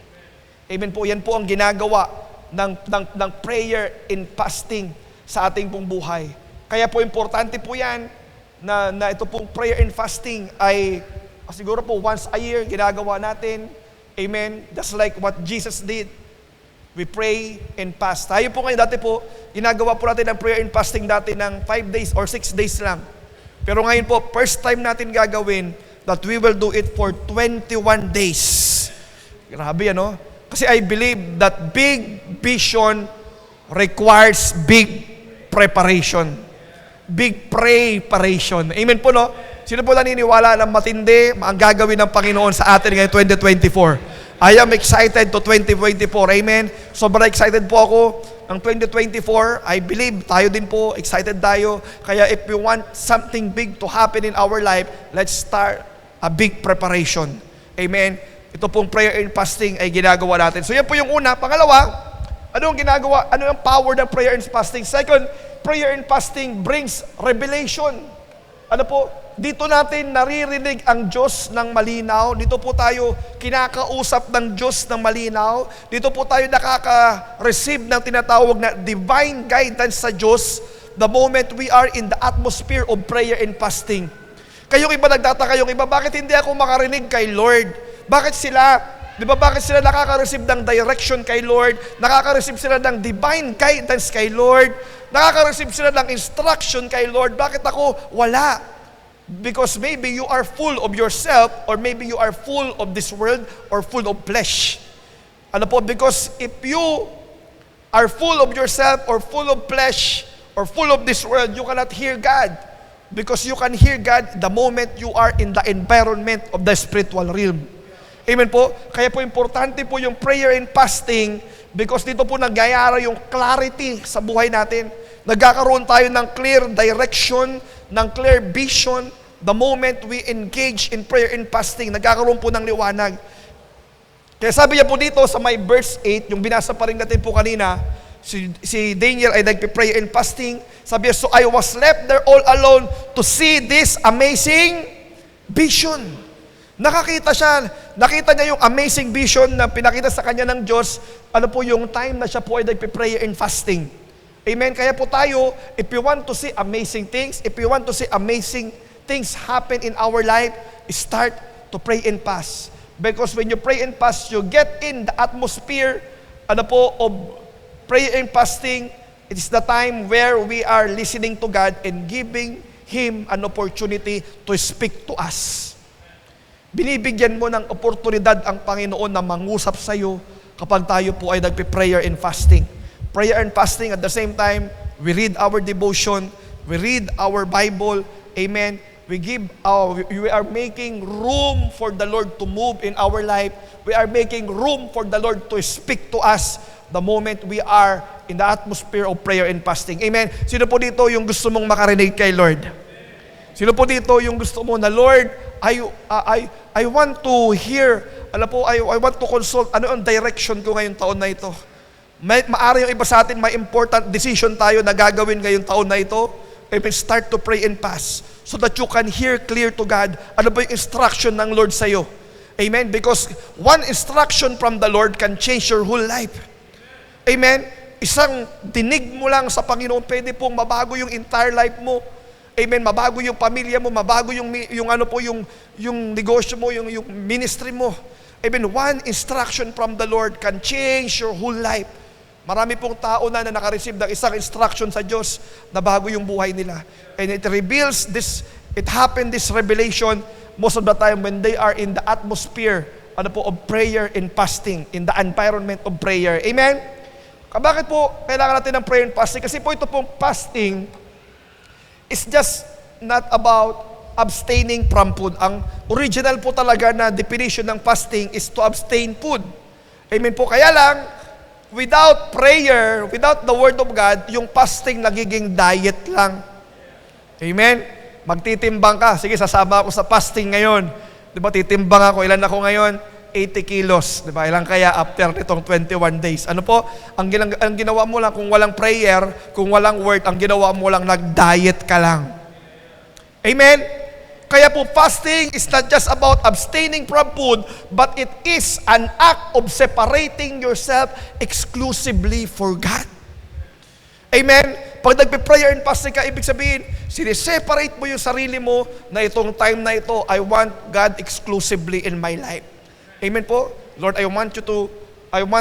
Amen po, yan po ang ginagawa ng prayer and fasting sa ating pong buhay. Kaya po importante po yan na ito pong prayer and fasting ay siguro po once a year ginagawa natin. Amen. Just like what Jesus did. We pray and fast. Tayo po ngayon dati po, ginagawa po natin ang prayer and fasting dati ng 5 days or 6 days lang. Pero ngayon po, first time natin gagawin that we will do it for 21 days. Grabe Kasi I believe that big vision requires big preparation. Big preparation. Amen po Sino po naniniwala na matindi ang gagawin ng Panginoon sa atin ngayong 2024? I am excited to 2024. Amen? Sobrang excited po ako ng 2024. I believe tayo din po, excited tayo. Kaya if we want something big to happen in our life, let's start a big preparation. Amen? Ito pong prayer and fasting ay ginagawa natin. So yan po yung una. Pangalawa, ano ang ginagawa? Ano ang power ng prayer and fasting? Second, prayer and fasting brings revelation. Dito natin naririnig ang Diyos ng malinaw. Dito po tayo kinakausap ng Diyos ng malinaw. Dito po tayo nakaka-receive ng tinatawag na divine guidance sa Diyos the moment we are in the atmosphere of prayer and fasting. Kayong iba nagtataka, bakit hindi ako makarinig kay Lord? Bakit sila nakaka-receive ng direction kay Lord? Nakaka-receive sila ng divine guidance kay Lord? Nakaka-receive sila ng instruction kay Lord? Bakit ako wala? Because maybe you are full of yourself, or maybe you are full of this world, or full of flesh. Ano po? Because if you are full of yourself, or full of flesh, or full of this world, you cannot hear God. Because you can hear God the moment you are in the environment of the spiritual realm. Amen po? Kaya po importante po yung prayer and fasting, because dito po nagyayara yung clarity sa buhay natin. Nagkakaroon tayo ng clear direction, ng clear vision, the moment we engage in prayer and fasting. Nagkakaroon po ng liwanag. Kaya sabi niya po dito sa my verse 8, yung binasa pa rin natin po kanina, si Daniel ay nagpe-prayer and fasting. Sabi niya, so I was left there all alone to see this amazing vision. Nakita niya yung amazing vision na pinakita sa kanya ng Diyos, ano po yung time na siya po ay nagpe-prayer and fasting. Amen? Kaya po tayo, if you want to see amazing things, if you want to see amazing things happen in our life, start to pray and fast. Because when you pray and fast, you get in the atmosphere, ano po, of prayer and fasting. It is the time where we are listening to God and giving Him an opportunity to speak to us. Binibigyan mo ng oportunidad ang Panginoon na mangusap sa iyo kapag tayo po ay nagpe-prayer and fasting. Prayer and fasting, at the same time, we read our devotion, we read our Bible, amen. We are making room for the Lord to move in our life. We are making room for the Lord to speak to us the moment we are in the atmosphere of prayer and fasting. Amen. Sino po dito yung gusto mong makarinig kay Lord? Sino po dito yung gusto mo na, Lord, I want to hear, I want to consult, ano ang direction ko ngayong taon na ito? Maaari yung iba sa atin, may important decision tayo na gagawin ngayong taon na ito. Amen. Start to pray and fast so that you can hear clear to God. Ano ba yung instruction ng Lord sa iyo? Amen. Because one instruction from the Lord can change your whole life. Amen. Isang dinig mo lang sa Panginoon, pwede pong mabago yung entire life mo. Amen. Mabago yung pamilya mo, mabago yung negosyo mo, yung ministry mo. Amen. One instruction from the Lord can change your whole life. Marami pong tao na nakareceive ng isang instruction sa Diyos na bago yung buhay nila. And it reveals this, it happened, this revelation, most of the time when they are in the atmosphere, of prayer and fasting, in the environment of prayer. Amen? Bakit po kailangan natin ng prayer and fasting? Kasi po ito pong fasting is just not about abstaining from food. Ang original po talaga na definition ng fasting is to abstain food. Amen po. Kaya lang, without prayer, without the Word of God, yung fasting nagiging diet lang. Amen? Magtitimbang ka. Sige, sasama ako sa fasting ngayon. Diba, titimbang ako. Ilan ako ngayon? 80 kilos. Diba? Ilan kaya after nitong 21 days? Ano po? Ang ginawa mo lang, kung walang prayer, kung walang word, ang ginawa mo lang, nag-diet ka lang. Amen? Kaya po, fasting is not just about abstaining from food, but it is an act of separating yourself exclusively for God. Amen? Pag nagpe-prayer and fasting ka, ibig sabihin, siniseparate mo yung sarili mo na itong time na ito, I want God exclusively in my life. Amen po? Lord, I want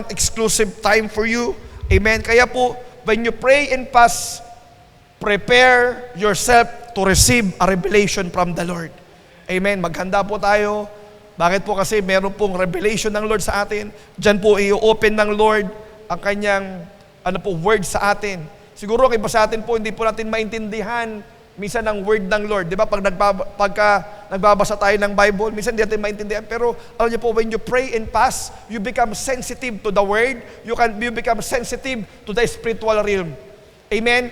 exclusive time for you. Amen? Kaya po, when you pray and fast, prepare yourself to receive a revelation from the Lord. Amen? Maghanda po tayo. Bakit po? Kasi meron pong revelation ng Lord sa atin. Diyan po i-open ng Lord ang kanyang word sa atin. Siguro iba sa atin po, hindi po natin maintindihan minsan ang word ng Lord. Di ba? Pagka nagbabasa tayo ng Bible, minsan hindi natin maintindihan. Pero alam niyo po, when you pray and fast, you become sensitive to the word. You become sensitive to the spiritual realm. Amen?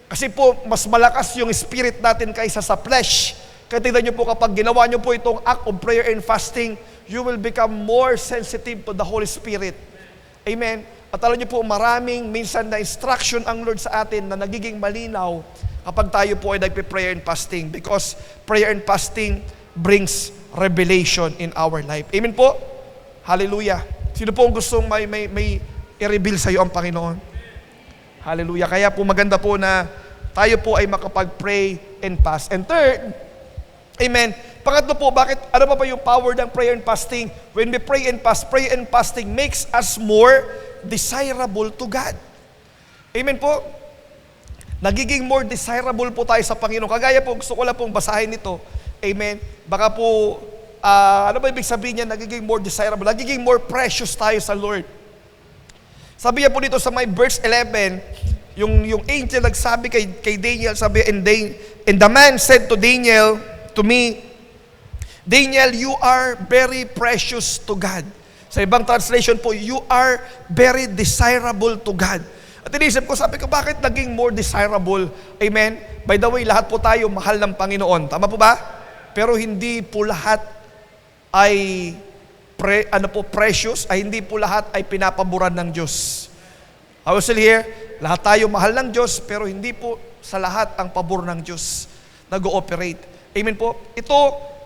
Kasi po, mas malakas yung spirit natin kaysa sa flesh. Kaya tignan niyo po, kapag ginawa niyo po itong act of prayer and fasting, you will become more sensitive to the Holy Spirit. Amen? At alam niyo po, maraming minsan na instruction ang Lord sa atin na nagiging malinaw kapag tayo po ay nagpe-prayer and fasting, because prayer and fasting brings revelation in our life. Amen po? Hallelujah. Sino po ang gustong may i-reveal sa iyo ang Panginoon? Hallelujah. Kaya po maganda po na tayo po ay makapag-pray and fast. And third, amen, pangatlo po, ano pa yung power ng prayer and fasting? When we pray and fasting makes us more desirable to God. Amen po? Nagiging more desirable po tayo sa Panginoon. Kagaya po, gusto ko lang pong basahin ito. Amen? Baka po, ano ba ibig sabihin niya? Nagiging more desirable, nagiging more precious tayo sa Lord. Sabi niya po dito sa my verse 11, yung angel nagsabi kay Daniel, sabi, and the man said to Daniel, to me, Daniel, you are very precious to God. Sa ibang translation po, you are very desirable to God. At inisip ko, sabi ko, bakit naging more desirable? Amen? By the way, lahat po tayo mahal ng Panginoon. Tama po ba? Pero hindi po lahat ay precious, ay hindi po lahat ay pinapaboran ng Diyos. I was still here, lahat tayo mahal ng Diyos, pero hindi po sa lahat ang pabor ng Diyos nag-ooperate. Amen po? Ito,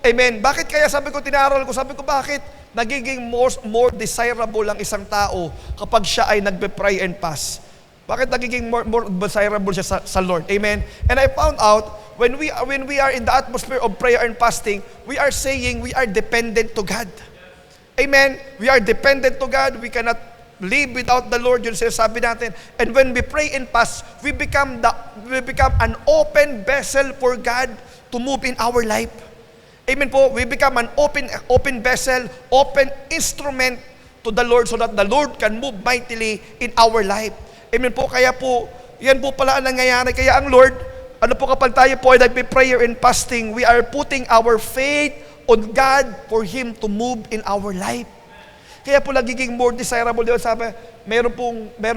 amen, bakit kaya sabi ko, tinaral ko, sabi ko, bakit nagiging more desirable ang isang tao kapag siya ay nagbe-pray and fast? Bakit nagiging more desirable siya sa Lord? Amen? And I found out, when we are in the atmosphere of prayer and fasting, we are saying we are dependent to God. Amen? We are dependent to God. We cannot live without the Lord. Yun sinasabi natin. And when we pray and fast, we become an open vessel for God to move in our life. Amen po? We become an open vessel, open instrument to the Lord so that the Lord can move mightily in our life. Amen po? Kaya po, yan po pala ang nangyayari. Kaya ang Lord, ano po kapag tayo po ay nagpe-prayer and fasting, we are putting our faith on God for Him to move in our life. Kaya po nagiging more desirable. Diba? Sabi, meron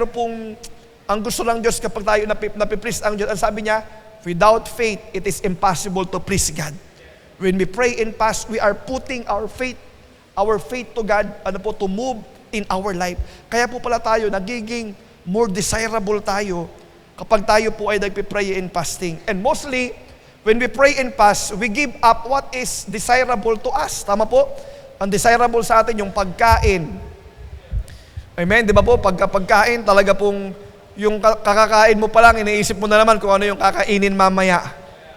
pong, ang gusto ng Diyos kapag tayo napiplease ang Diyos. Ang sabi niya, without faith, it is impossible to please God. When we pray and fast, we are putting our faith to God, to move in our life. Kaya po pala tayo, nagiging more desirable tayo kapag tayo po ay nagpe-pray and fasting. And mostly, when we pray and fast, we give up what is desirable to us. Tama po? Ang desirable sa atin, yung pagkain. Amen? Di ba po? Pagkain, talaga pong yung kakakain mo pa lang, iniisip mo na naman kung ano yung kakainin mamaya.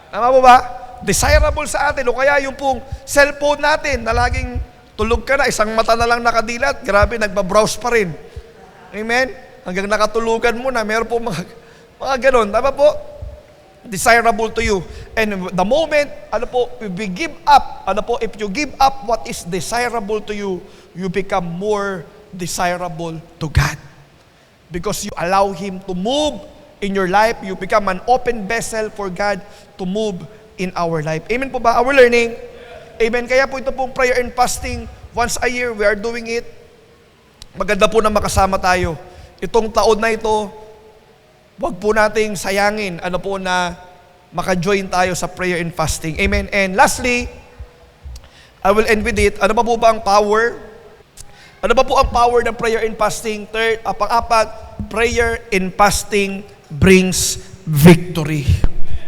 Tama po ba? Desirable sa atin. O kaya yung pong cellphone natin na laging tulog ka na, isang mata na lang nakadilat, grabe, nagbabrowse pa rin. Amen? Hanggang nakatulugan mo na, meron po mga ganon. Tama po? Desirable to you. And the moment, we give up, if you give up what is desirable to you, you become more desirable to God. Because you allow Him to move in your life, you become an open vessel for God to move in our life. Amen po ba? Our learning? Amen. Kaya po ito pong prayer and fasting, once a year, we are doing it. Maganda po na makasama tayo. Itong taon na ito, wag po nating sayangin, na maka-join tayo sa prayer and fasting. Amen. And lastly, I will end with it. Ano ba po ang power? Ano ba po ang power ng prayer and fasting? Third, pang-apat, prayer and fasting brings victory.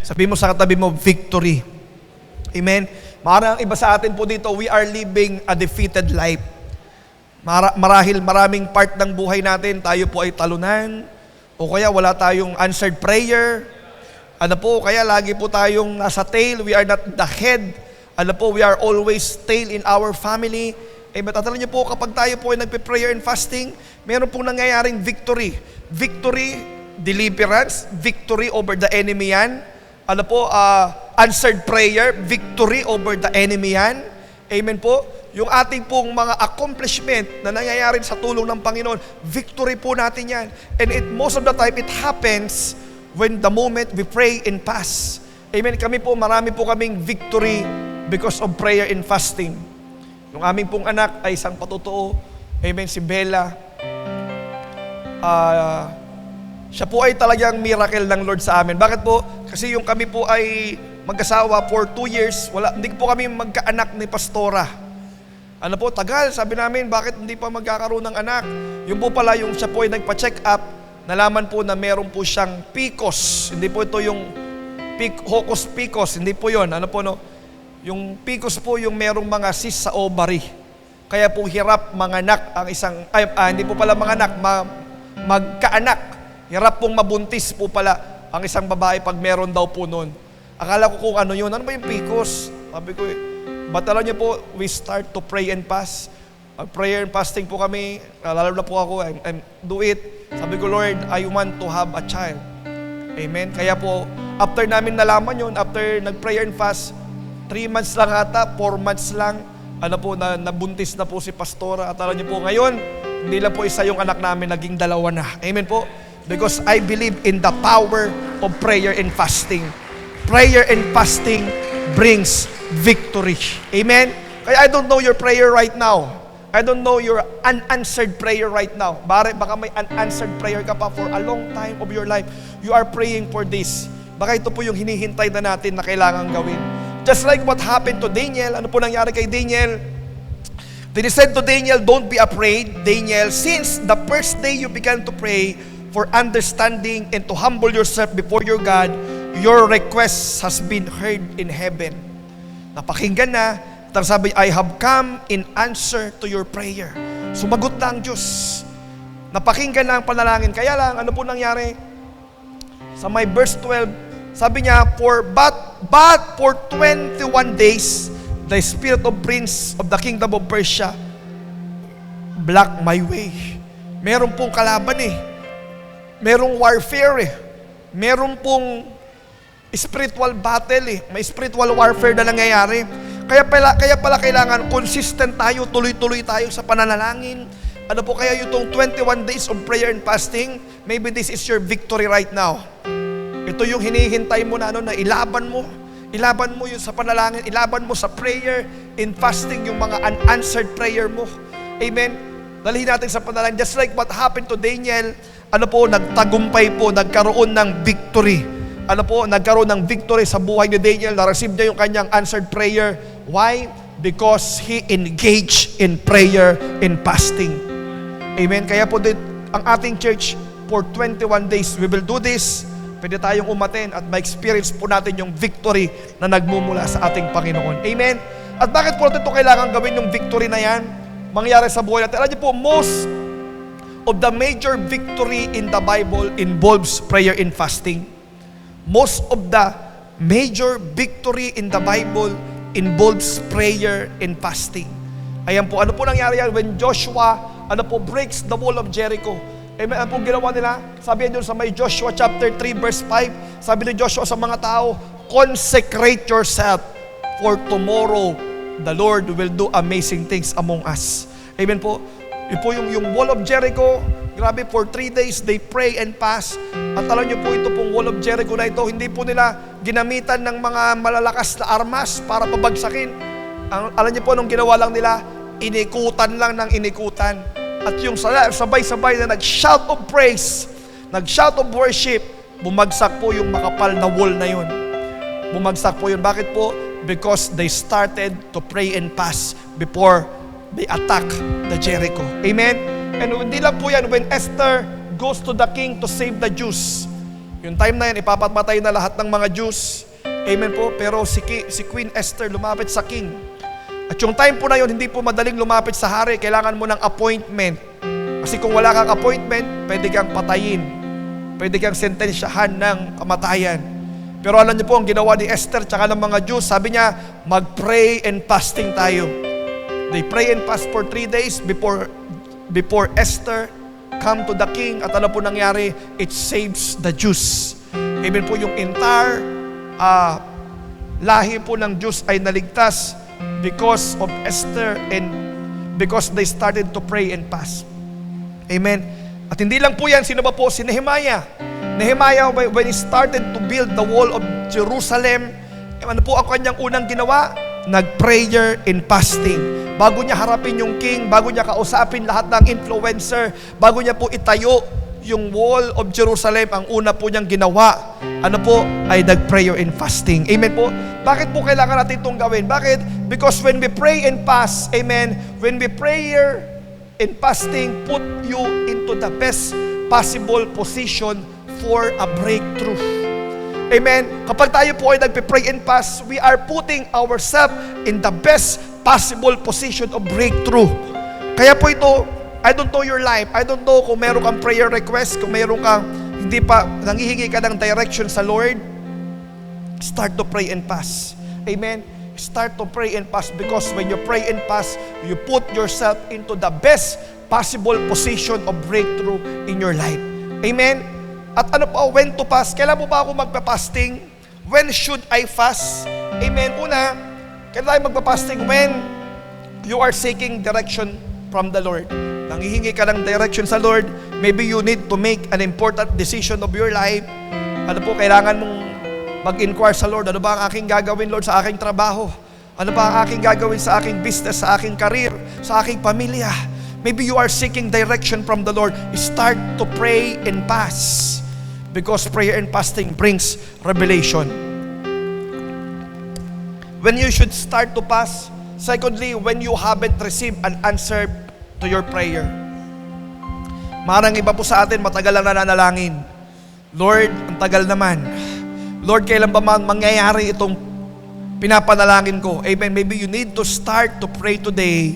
Sabi mo sa katabi mo, victory. Amen. Marang iba sa atin po dito, we are living a defeated life. Marahil maraming part ng buhay natin, tayo po ay talunan, o kaya wala tayong answered prayer. Kaya lagi po tayong nasa tail, we are not the head. We are always tail in our family. Matatala niyo po, kapag tayo po ay nagpe-prayer and fasting, meron pong nangyayaring victory. Victory, deliverance, victory over the enemy yan. Answered prayer, victory over the enemy yan. Amen po. Yung ating pong mga accomplishment na nangyayari sa tulong ng Panginoon, victory po natin yan. And most of the time, it happens when the moment we pray and fast. Amen. Marami po kaming victory because of prayer and fasting. Yung aming pong anak ay isang patotoo. Amen. Si Bella. Siya po ay talagang miracle ng Lord sa amin. Bakit po? Kasi yung kami po ay mag-asawa for 2 years, hindi po kami magkaanak ni Pastora. Tagal, sabi namin, bakit hindi pa magkakaroon ng anak? Yung po pala, yung siya po ay nagpa-check up, nalaman po na meron po siyang PCOS. Hindi po ito yung Hocus Picos, hindi po yun. Yung PCOS po yung merong mga cyst sa ovary. Kaya po hirap manganak ang isang, hindi po pala manganak, magkaanak. Hirap pong mabuntis po pala ang isang babae pag meron daw po noon. Akala ko kung ano yun. Ano ba yung PCOS? Sabi ko but alam niyo po, we start to pray and fast. Prayer and fasting po kami, lalo na po ako, do it. Sabi ko, Lord, I want to have a child. Amen. Kaya po, after namin nalaman yun, after nag-prayer and fast, 3 months lang ata, 4 months lang, nabuntis na po si Pastora. At alam niyo po, ngayon, hindi lang po isa yung anak namin, naging 2 na. Amen po? Because I believe in the power of prayer and fasting. Prayer and fasting brings victory. Amen? Kaya I don't know your prayer right now. I don't know your unanswered prayer right now. Baka may unanswered prayer ka pa for a long time of your life. You are praying for this. Baka ito po yung hinihintay na natin na kailangan gawin. Just like what happened to Daniel. Ano po nangyari kay Daniel? They said to Daniel, don't be afraid, Daniel, since the first day you began to pray for understanding and to humble yourself before your God, your request has been heard in heaven. Napakinggan na. Tapos sabi, I have come in answer to your prayer. Sumagot na ang Diyos. Napakinggan na ang panalangin. Kaya lang, ano po nangyari? Sa may verse 12, sabi niya, but for 21 days, the spirit of prince of the kingdom of Persia blocked my way. Meron pong kalaban eh. Merong warfare eh. Meron pong spiritual battle eh. May spiritual warfare na nangyayari. Kaya pala kailangan consistent tayo, tuloy-tuloy tayo sa pananalangin. Ano po kaya yung 21 days of prayer and fasting? Maybe this is your victory right now. Ito yung hinihintay mo na na ilaban mo. Ilaban mo yun sa panalangin, ilaban mo sa prayer and fasting yung mga unanswered prayer mo. Amen? Dalhin natin sa panalangin. Just like what happened to Daniel, nagtagumpay po, nagkaroon ng victory. Nagkaroon ng victory sa buhay ni Daniel, na-receive niya yung kanyang answered prayer. Why? Because he engaged in prayer and fasting. Amen? Kaya po ang ating church, for 21 days, we will do this. Pwede tayong umaten at ma-experience po natin yung victory na nagmumula sa ating Panginoon. Amen? At bakit po natin ito kailangan gawin yung victory na yan? Mangyari sa buhay natin. Alam niyo po, most of the major victory in the Bible involves prayer and fasting. Most of the major victory in the Bible involves prayer and fasting. Ayan po, ano po nangyari yan? When Joshua, breaks the wall of Jericho. Amen, ano po ginawa nila? Sabi niyo sa may Joshua chapter 3 verse 5, sabi ni Joshua sa mga tao, consecrate yourself, for tomorrow the Lord will do amazing things among us. Amen po. Yun po yung wall of Jericho. Grabe, for 3 days, they pray and fast. At alam niyo po, ito pong wall of Jericho na ito, hindi po nila ginamitan ng mga malalakas na armas para pabagsakin. Alam niyo po, anong ginawa lang nila? Inikutan lang ng inikutan. At yung sabay-sabay na nag-shout of praise, nag-shout of worship, bumagsak po yung makapal na wall na yun. Bumagsak po yun. Bakit po? Because they started to pray and fast before they attack the Jericho. Amen? And hindi lang po yan, when Esther goes to the king to save the Jews, yung time na yan, ipapatay na lahat ng mga Jews. Amen po? Pero si Queen Esther lumapit sa king. At yung time po na yun, hindi po madaling lumapit sa hari. Kailangan mo ng appointment. Kasi kung wala kang appointment, pwede kang patayin. Pwede kang sentensyahan ng kamatayan. Pero alam niyo po, ang ginawa ni Esther tsaka ng mga Jews, sabi niya, mag-pray and fasting tayo. They pray and fast for 3 days before Esther come to the king. At ano po nangyari? It saves the Jews. Amen po, yung entire lahi po ng Jews ay naligtas because of Esther and because they started to pray and fast. Amen. At hindi lang po yan, sino ba po? Si Nehemiah. Nehemiah, when he started to build the wall of Jerusalem, ano po ang kanyang unang ginawa? Nag-prayer and fasting. Bago niya harapin yung king, bago niya kausapin lahat ng influencer, bago niya po itayo yung wall of Jerusalem, ang una po niyang ginawa, ay nag-prayer and fasting. Amen po? Bakit po kailangan natin itong gawin? Bakit? Because when we pray and fast, amen, when we prayer and fasting, put you into the best possible position for a breakthrough. Amen? Kapag tayo po ay nagpe-pray and fast, we are putting ourselves in the best possible position of breakthrough. Kaya po ito, I don't know your life. I don't know kung meron kang prayer request, kung meron kang hindi pa nangihingi ka ng direction sa Lord. Start to pray and fast. Amen? Start to pray and fast because when you pray and fast, you put yourself into the best possible position of breakthrough in your life. Amen? At when to fast? Kailan mo ba ako magpa-fasting? When should I fast? Amen? Una, Kaya tayo magpapasting when you are seeking direction from the Lord. Nanghihingi ka ng direction sa Lord, maybe you need to make an important decision of your life. Ano po, kailangan mong mag-inquire sa Lord, ano ba ang aking gagawin, Lord, sa aking trabaho? Ano ba ang aking gagawin sa aking business, sa aking career, sa aking pamilya? Maybe you are seeking direction from the Lord. Start to pray and fast, because prayer and fasting brings revelation. When you should start to fast, secondly, when you haven't received an answer to your prayer. Marang iba po sa atin, matagal lang nananalangin. Lord, ang tagal naman. Lord, kailan ba mangyayari itong pinapanalangin ko? Amen. Maybe you need to start to pray today.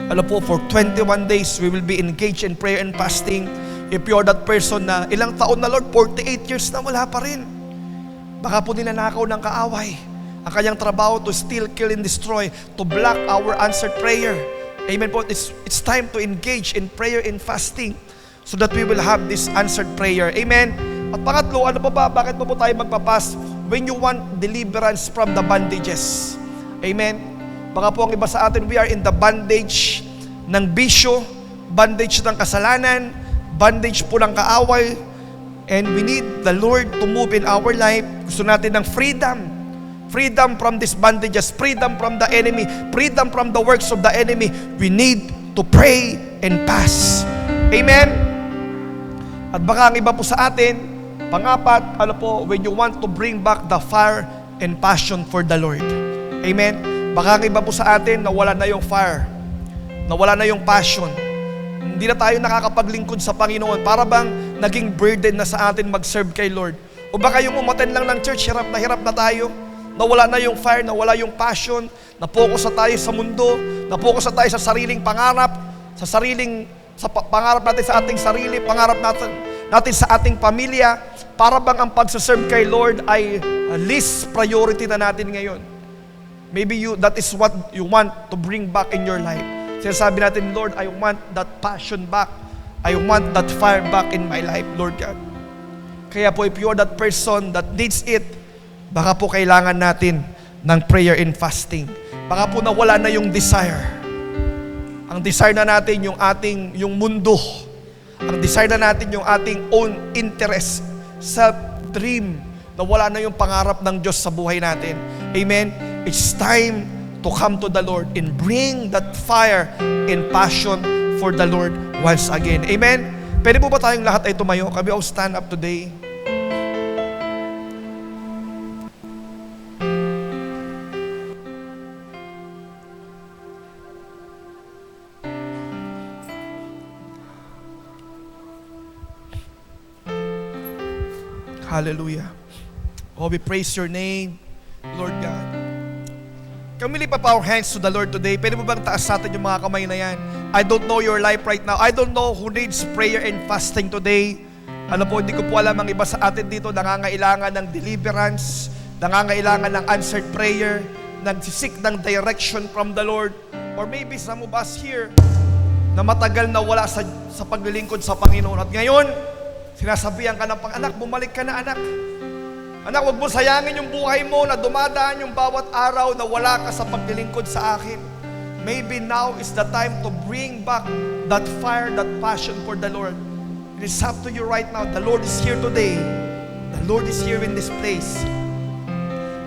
Alam po, for 21 days, we will be engaged in prayer and fasting. If you're that person na ilang taon na, Lord, 48 years na wala pa rin. Baka po ninanakaw ng kaaway. Ang kanyang trabaho to steal, kill, and destroy, to block our answered prayer. Amen po. It's time to engage in prayer and fasting so that we will have this answered prayer. Amen. At pangatlo, ano pa ba? Bakit pa po tayo magpapas? When you want deliverance from the bondages. Amen. Baka po ang iba sa atin, we are in the bondage ng bisyo, bondage ng kasalanan, bondage po ng kaaway, and we need the Lord to move in our life. Gusto natin ng freedom. Freedom from these bondages, freedom from the enemy, freedom from the works of the enemy. We need to pray and fast. Amen? At baka ang iba po sa atin, pangapat, ano po, when you want to bring back the fire and passion for the Lord. Amen? Baka ang iba po sa atin, nawala na yung fire, nawala na yung passion. Hindi na tayo nakakapaglingkod sa Panginoon. Para bang naging burden na sa atin mag-serve kay Lord. O baka yung umaten lang ng church, hirap na tayo. Nawala na yung fire, nawala yung passion, na-focus na tayo sa mundo, na-focus na tayo sa sariling pangarap, pangarap natin sa ating sarili, pangarap natin sa ating pamilya. Para bang ang pagsaserve kay Lord ay least priority na natin ngayon. Maybe that is what you want to bring back in your life. Sinasabi natin, Lord, I want that passion back. I want that fire back in my life, Lord God. Kaya po, if you are that person that needs it, baka po kailangan natin ng prayer and fasting. Baka po nawala na yung desire. Ang desire na natin yung mundo. Ang desire na natin yung ating own interest, self-dream. Nawala na yung pangarap ng Diyos sa buhay natin. Amen? It's time to come to the Lord and bring that fire and passion for the Lord once again. Amen? Pwede po ba tayong lahat ay tumayo? Kami all stand up today. Hallelujah. Oh, we praise your name, Lord God. Can we lift up our hands to the Lord today? Pwede mo bang taas natin yung mga kamay na yan? I don't know your life right now. I don't know who needs prayer and fasting today. Ano po, hindi ko po alam ang iba sa atin dito, nangangailangan ng deliverance, nangangailangan ng answered prayer, nagsisik ng direction from the Lord. Or maybe some of us here, na matagal na wala sa paglilingkod sa Panginoon. At ngayon, sinasabihan ka ng anak, bumalik ka na anak. Anak, huwag mo sayangin yung buhay mo na dumadaan yung bawat araw na wala ka sa paglilingkod sa akin. Maybe now is the time to bring back that fire, that passion for the Lord. It is up to you right now. The Lord is here today. The Lord is here in this place.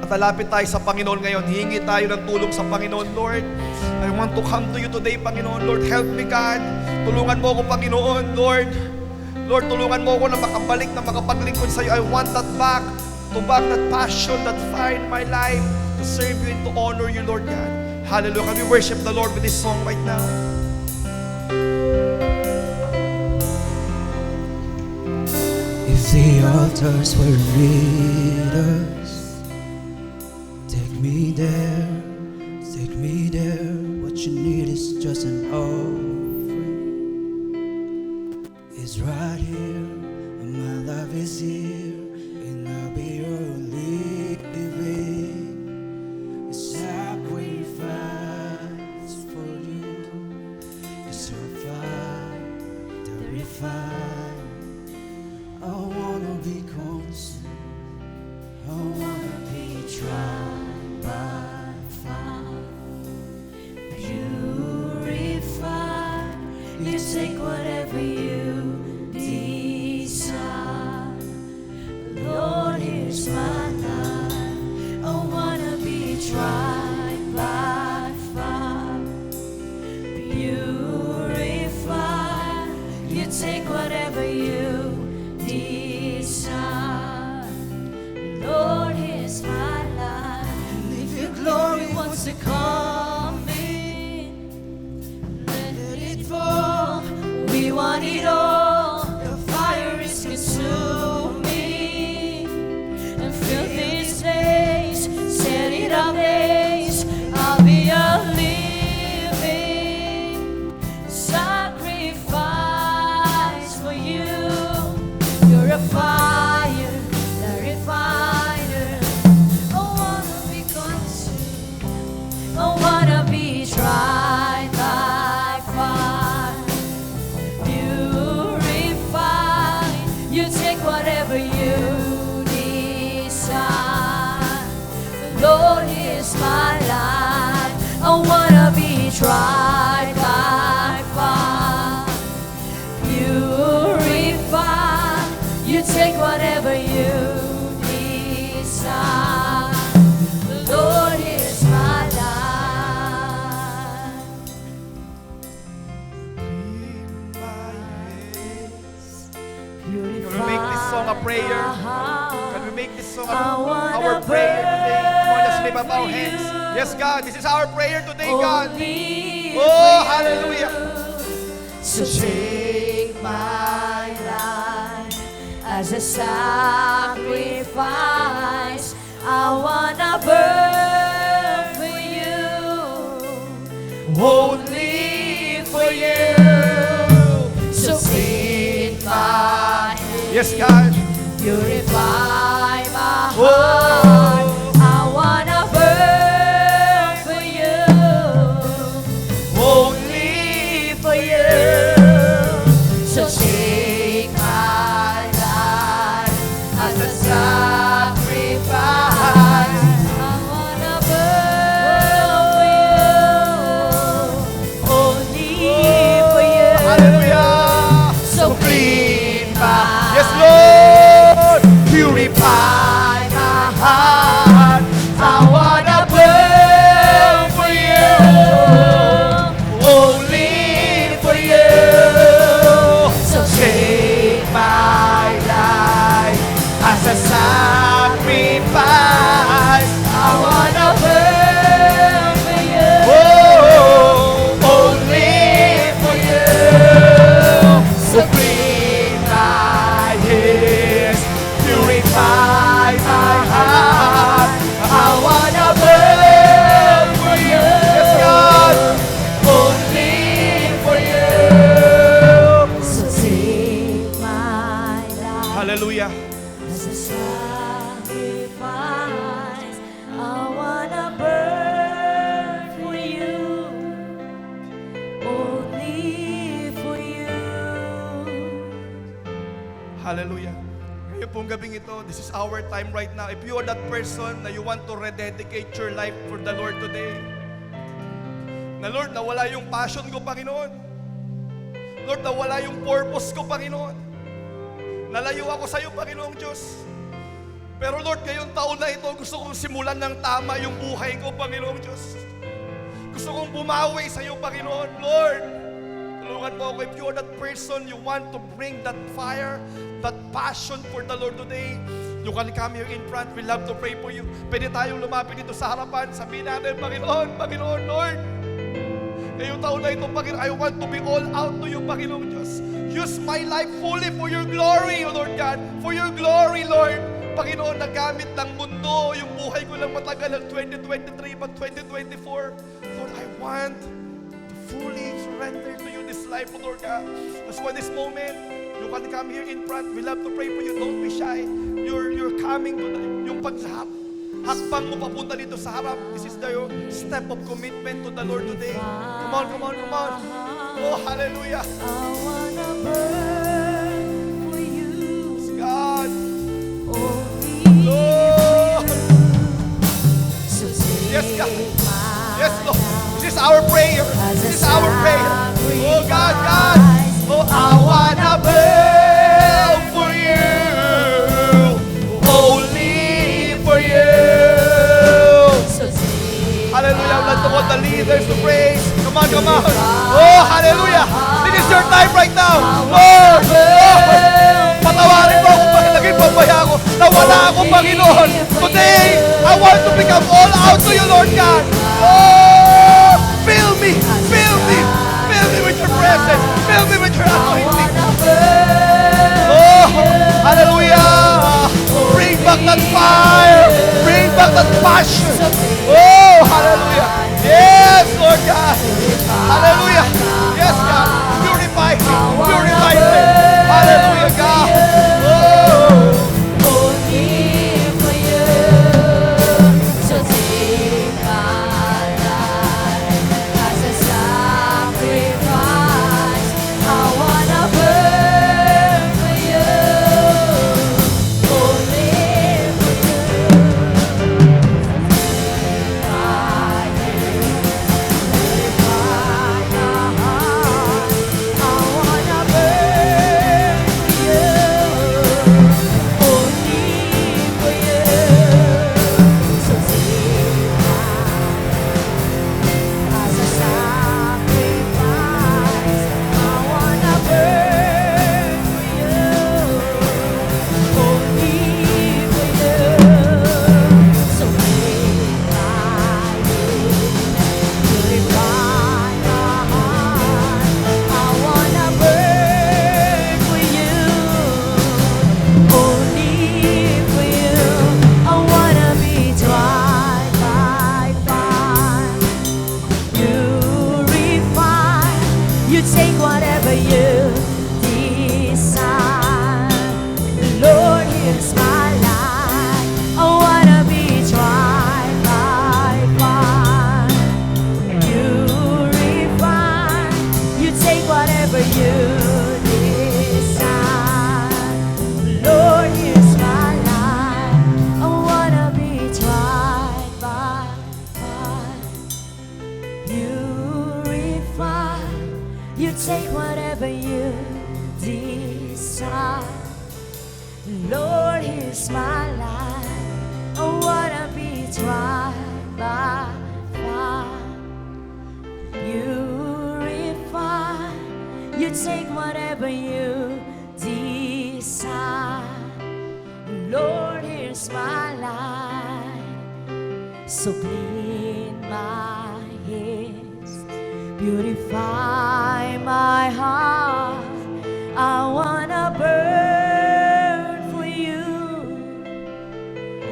At alapit tayo sa Panginoon ngayon. Hihingi tayo ng tulong sa Panginoon, Lord. I want to come to you today, Panginoon. Lord, help me, God. Tulungan mo ako, Panginoon, Lord. Lord, tulungan mo ako na makabalik, na makapaglingkod sa iyo. I want that back. To back that passion, that fire in my life, to serve you and to honor you, Lord God. Hallelujah. Can we worship the Lord with this song right now? If the altars were leaders, take me there, take me there. What you need is just an offering. It's right here, and my love is here, and I'll be your living sacrifice for you. It's your fire, the refine. I wanna be consumed, I wanna be tried by fire. take whatever you desire. Lord, here's my life. I wanna be tried by fire. Purify. You take whatever you desire. Lord, here's my life. If your glory wants to come in, let it fall. We want it all. The fire is consuming. And fill this place, set it ablaze. I'll be a living sacrifice for you. You're a fire, the refiner. I wanna be consumed. I wanna be tried by fire. Purify. You take whatever you desire. Lord, here's my life. I wanna be tried by fire. Purify. You take whatever you desire. Lord, here's my life. Can we make this song a prayer? Can we make this song our wanna prayer today? Come on, let's lift up our burn for hands. you. Yes, God, this is our prayer today, God. Only Oh, for hallelujah. you. So take my life as a sacrifice. I wanna burn for you. Only for you. So take my hand. Yes, God. Purify my Oh. heart. I wanna burn for you. Only for you. So take my life as a sacrifice. I wanna burn for you. Only for you. Hallelujah. So clean my Yes, Lord. Purify my heart. I wanna burn for you. Only for you. So take my life as a sacrifice. I wanna burn for you. Only for you. So clean my hands, purify my heart. I wanna burn for you. Yes, God. Only for you. So take my life Hallelujah. as a sacrifice. I wanna burn for you. Only for you. Hallelujah. Ngayon pong gabing ito, this is our time right now. If you are that person na you want to rededicate your life for the Lord today, na Lord, nawala yung passion ko, Panginoon. Lord, nawala yung purpose ko, Panginoon. Nalayo ako sa iyo, Panginoong Diyos. Pero Lord, ngayong taon na ito, gusto kong simulan ng tama yung buhay ko, Panginoong Diyos. Gusto kong bumawi sa iyo, Panginoon. Lord, tulungan mo ako. If you are that person, you want to bring that fire, that passion for the Lord today, you can come here in front. We love to pray for you. Pwede tayong lumapit dito sa harapan. Sabihin natin, Panginoon, Panginoon, Lord, ngayong taon na ito, Panginoon, I want to be all out to you, Panginoong Diyos. Use my life fully for your glory, O Lord God. For your glory, Lord. Panginoon, nagamit ng mundo yung buhay ko lang matagal ng 2023 but 2024. Lord, I want to fully surrender to you this life, O Lord God. That's why this moment, you can come here in front. We love to pray for you. Don't be shy. You're coming to yung hakbang mo papunta dito sa harap. This is the step of commitment to the Lord today. Come on, come on, come on. Oh, hallelujah. I wanna burn for you. God. Only Lord. so take Yes, God. my Yes, Lord. This is our prayer. as a This is our prayer. Oh, God, God. sacrifice. others to praise. Come on, come on. Oh, hallelujah. This is your time right now. Lord, patawarin mo ako pag naging pabaya ako. Nawala ako, Panginoon. Today, I want to become all out to you, Lord God. Oh, fill me, fill me, fill me with your presence. Fill me with your anointing. Oh, hallelujah. Bring back that fire. Bring back that passion. Oh, hallelujah. Yes, Lord God. Hallelujah. Yes, God. Purify me. Purify me. Hallelujah, God. Oh. Only for you. So take my life as a sacrifice. I wanna burn for you. Only for you. You take whatever you decide. Lord, here's my life. I wanna be tried by fire. You refine. You take whatever you decide. Lord, here's my life. I wanna be tried by fire. You refine. You take whatever you decide. Lord, here's my life. I wanna be tried by fire. You refine. You take whatever you decide. Lord, here's my life. So clean my hands. Purify my heart. I wanna burn for you,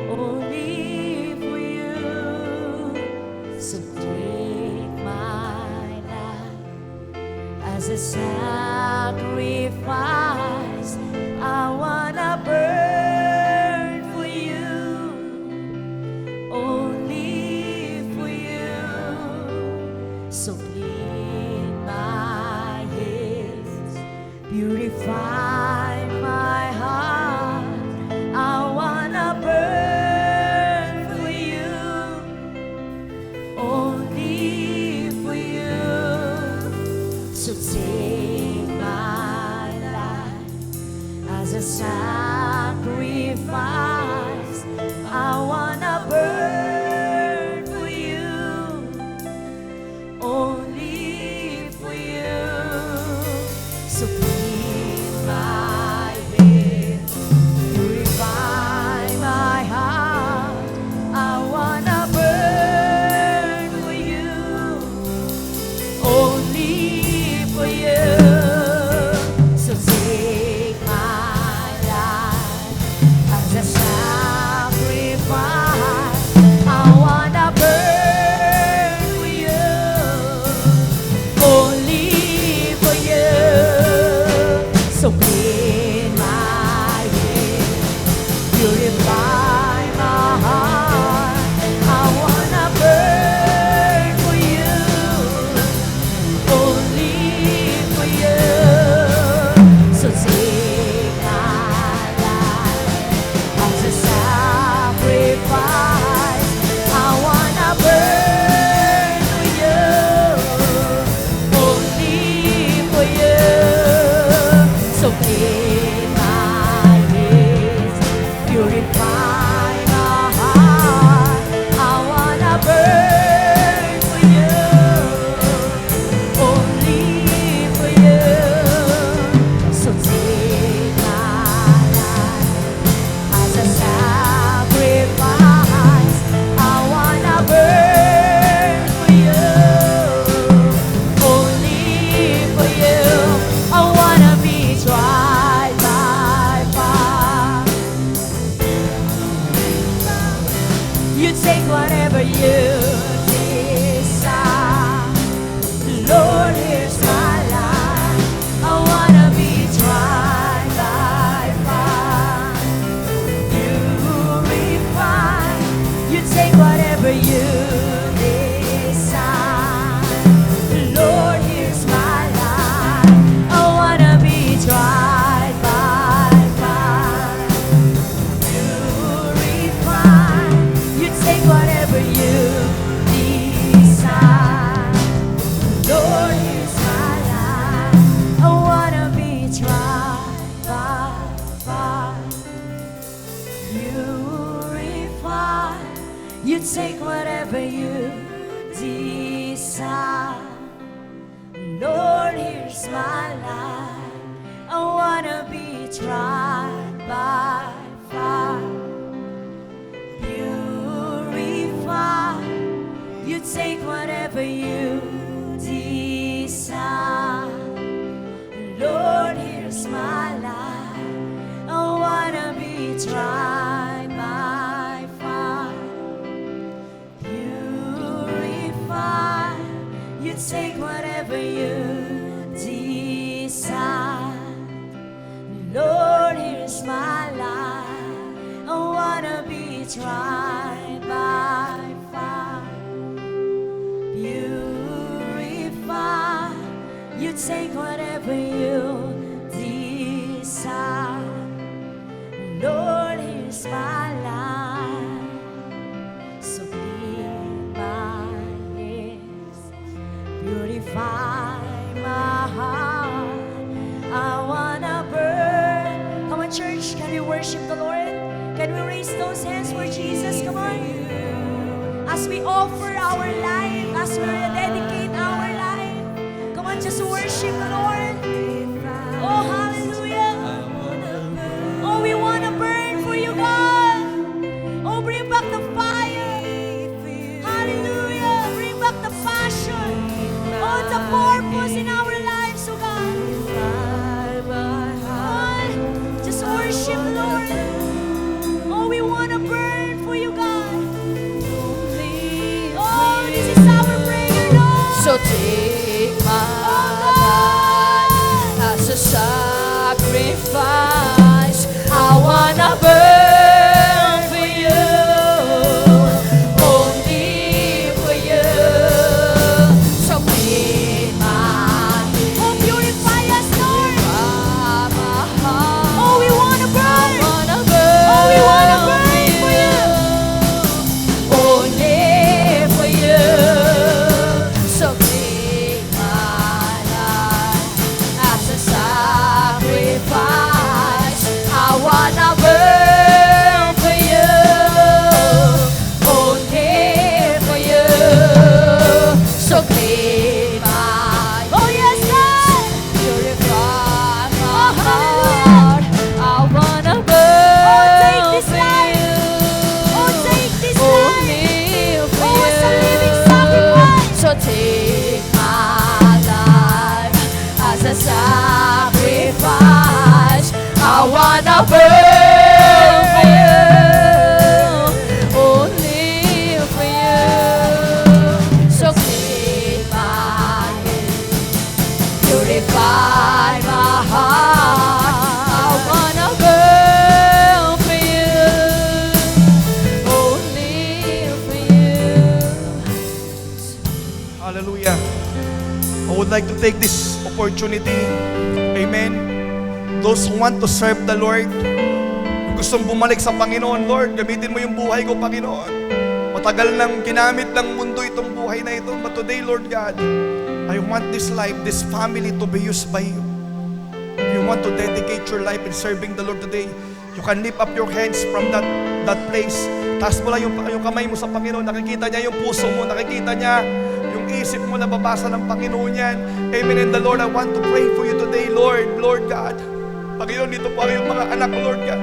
only for you. So take my life as a sacrifice. I wanna burn for you, only for you. So clean my hands, purify my heart. I wanna burn for you, only for you. So take my life as a sacrifice. I wanna burn for you, only for you. So clean my hands, purify my heart. I wanna burn for you, only for you. So take my life as a sacrifice. I wanna burn for you, only for you. whatever you desire. Lord, here's my life. I wanna be tried by fire. Purify. You take whatever you desire. Lord, here's my life. I wanna be tried by fire. Purify. You take whatever you desire. Lord, here's my life. I wanna be tried by fire. Purify. You take whatever you desire. Lord, here's my life. So clean my hands, purify my heart. I wanna burn. Come on, church, can we worship the Lord? Can we raise those hands for Jesus? Come on. As we offer our life, as we dedicate our life, come on, just worship the Lord. Oh, hallelujah. Oh, we wanna burn for you, God. Oh, bring back the fire. Hallelujah. Bring back the passion. Oh, the purpose in our lives, oh God. Come on, just worship the Lord. Oh, we wanna burn for you, God. Oh, this is our prayer, Lord. So take my Oh, life as a sacrifice. I wanna burn for you, only for you. So clean my Oh, purify us, Lord. my heart. Oh, we wanna burn. Wanna burn Oh, we wanna burn for you. only for you. So clean my life as a sacrifice. I wanna burn for you, only for you. So clean my Oh, yes, God. purify my Oh, hallelujah. heart. I wanna burn take this for life. you. Oh, take this life. Only for Oh, it's a you. living sacrifice. So take my life as a sacrifice. I wanna burn for you, only for you. So clean my hands, purify my heart. I wanna burn for you, only for you. Hallelujah. I would like to take this opportunity. Amen. Those who want to serve the Lord, kung gustong bumalik sa Panginoon, Lord, gamitin mo yung buhay ko, Panginoon. Matagal nang ginamit ng mundo itong buhay na ito. But today, Lord God, I want this life, this family to be used by you. If you want to dedicate your life in serving the Lord today, you can lift up your hands from that place. Taas mo lang yung kamay mo sa Panginoon. Nakikita niya yung puso mo. Nakikita niya yung isip mo, nababasa ng Panginoon yan. Amen. And the Lord, I want to pray for you today, Lord. Lord God. Panginoon, dito po yung mga anak, Lord God.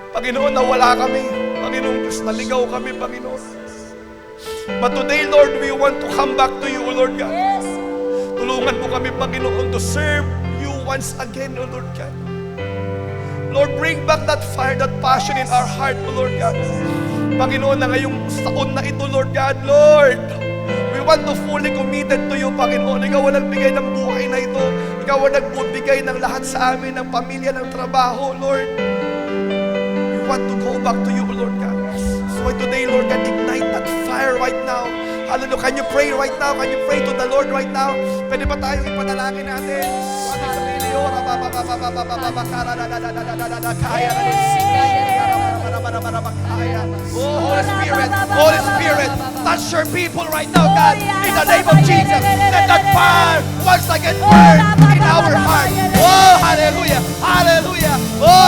Panginoon, nawala kami. Panginoon, Diyos, naligaw kami, Panginoon. But today, Lord, we want to come back to you, Lord God. Yes. Tulungan mo kami, Panginoon, to serve you once again, O Lord God. Lord, bring back that fire, that passion in our heart, O Lord God. Panginoon, na ngayong taon na ito, Lord God, Lord, we want to fully committed to you, Panginoon. Ikaw ang nagbigay ng buhay na ito. Ikaw ang nagbibigay ng lahat sa amin, ng pamilya, ng trabaho, Lord. We want to go back to you, Lord God. So today, Lord God, ignite that fire right now. Hallelujah. Can you pray right now? Can you pray to the Lord right now? Pwede ba tayong ipanalangin natin? Ating sarili, oh, Holy Spirit, touch your people right now, God, in the name of Jesus. Let that fire once again burn in our heart. Oh, hallelujah, hallelujah. Oh,